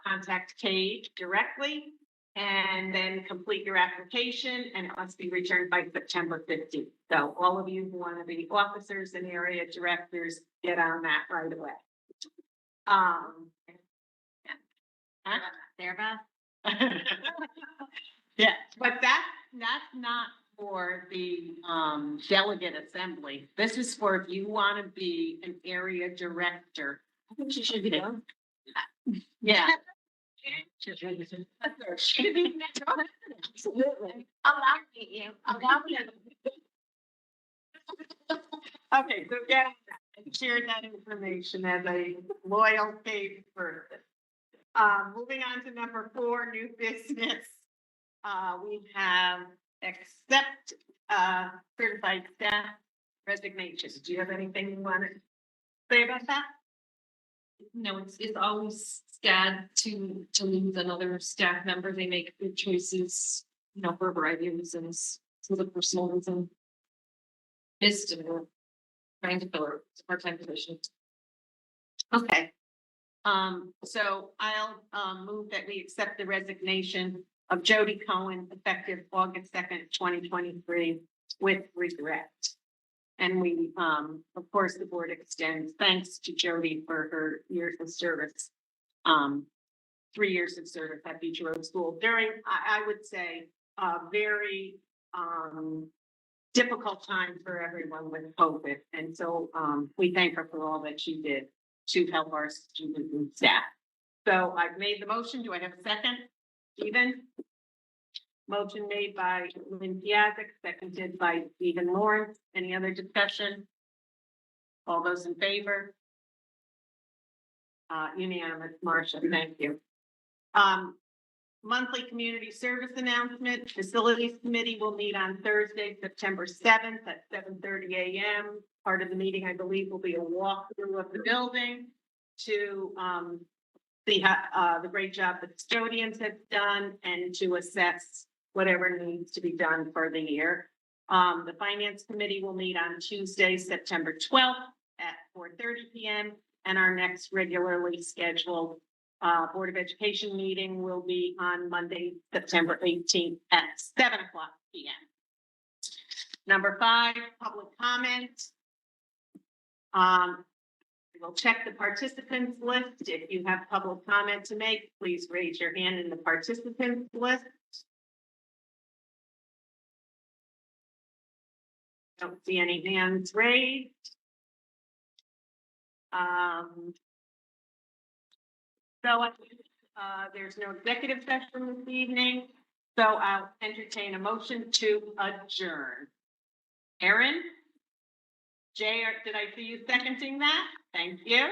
contact CAVE directly and then complete your application, and it must be returned by September 15th. So all of you who want to be officers and area directors, get on that right away. Sarah? Yeah, but that's not for the delegate assembly. This is for if you want to be an area director. I think she should be done. Yeah. Absolutely. I'll meet you. Okay, so yeah, share that information as a loyal CAVE person. Moving on to number 4, new business. We have accept certified staff resignations. Do you have anything you want to say about that? No, it's always sad to lose another staff member. They make good choices, for a variety of reasons, for the personal reason. Missed and we're trying to fill a part-time position. Okay. So I'll move that we accept the resignation of Jody Cohen effective August 2nd, 2023 with regret. And we, of course, the board extends thanks to Jody for her years of service. 3 years of service at Beach Road School during, I would say, a very, difficult time for everyone with COVID. And so, we thank her for all that she did to help our students and staff. So I've made the motion. Do I have a second? Stephen? Motion made by Lynn Piazza, seconded by Stephen Lawrence. Any other discussion? All those in favor? Unanimous, Marcia, thank you. Monthly community service announcement. Facilities Committee will meet on Thursday, September 7th at 7:30 a.m. Part of the meeting, I believe, will be a walkthrough of the building to see how the great job the custodians have done and to assess whatever needs to be done for the year. The Finance Committee will meet on Tuesday, September 12th at 4:30 p.m. And our next regularly scheduled Board of Education meeting will be on Monday, September 18th at 7 o'clock p.m. Number 5, public comment. We'll check the participants list. If you have public comment to make, please raise your hand in the participants list. Don't see any hands raised. There's no executive session this evening, so I'll entertain a motion to adjourn. Erin? Jay, did I see you seconding that? Thank you.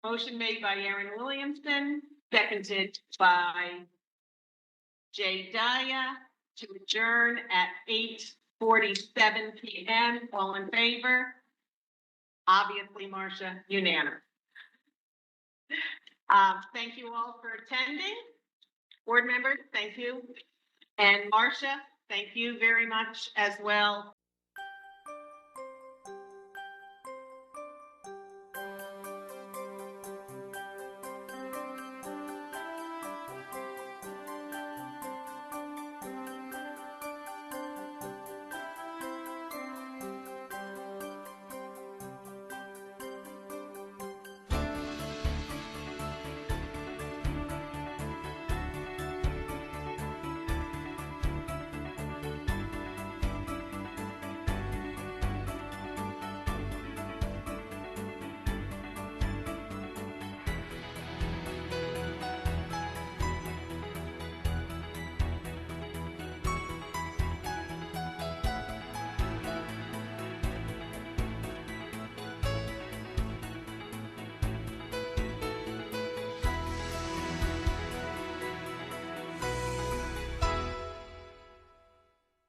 Motion made by Erin Williamson, seconded by Jay Daya to adjourn at 8:47 p.m. All in favor? Obviously, Marcia, unanimous. Thank you all for attending. Board members, thank you. And Marcia, thank you very much as well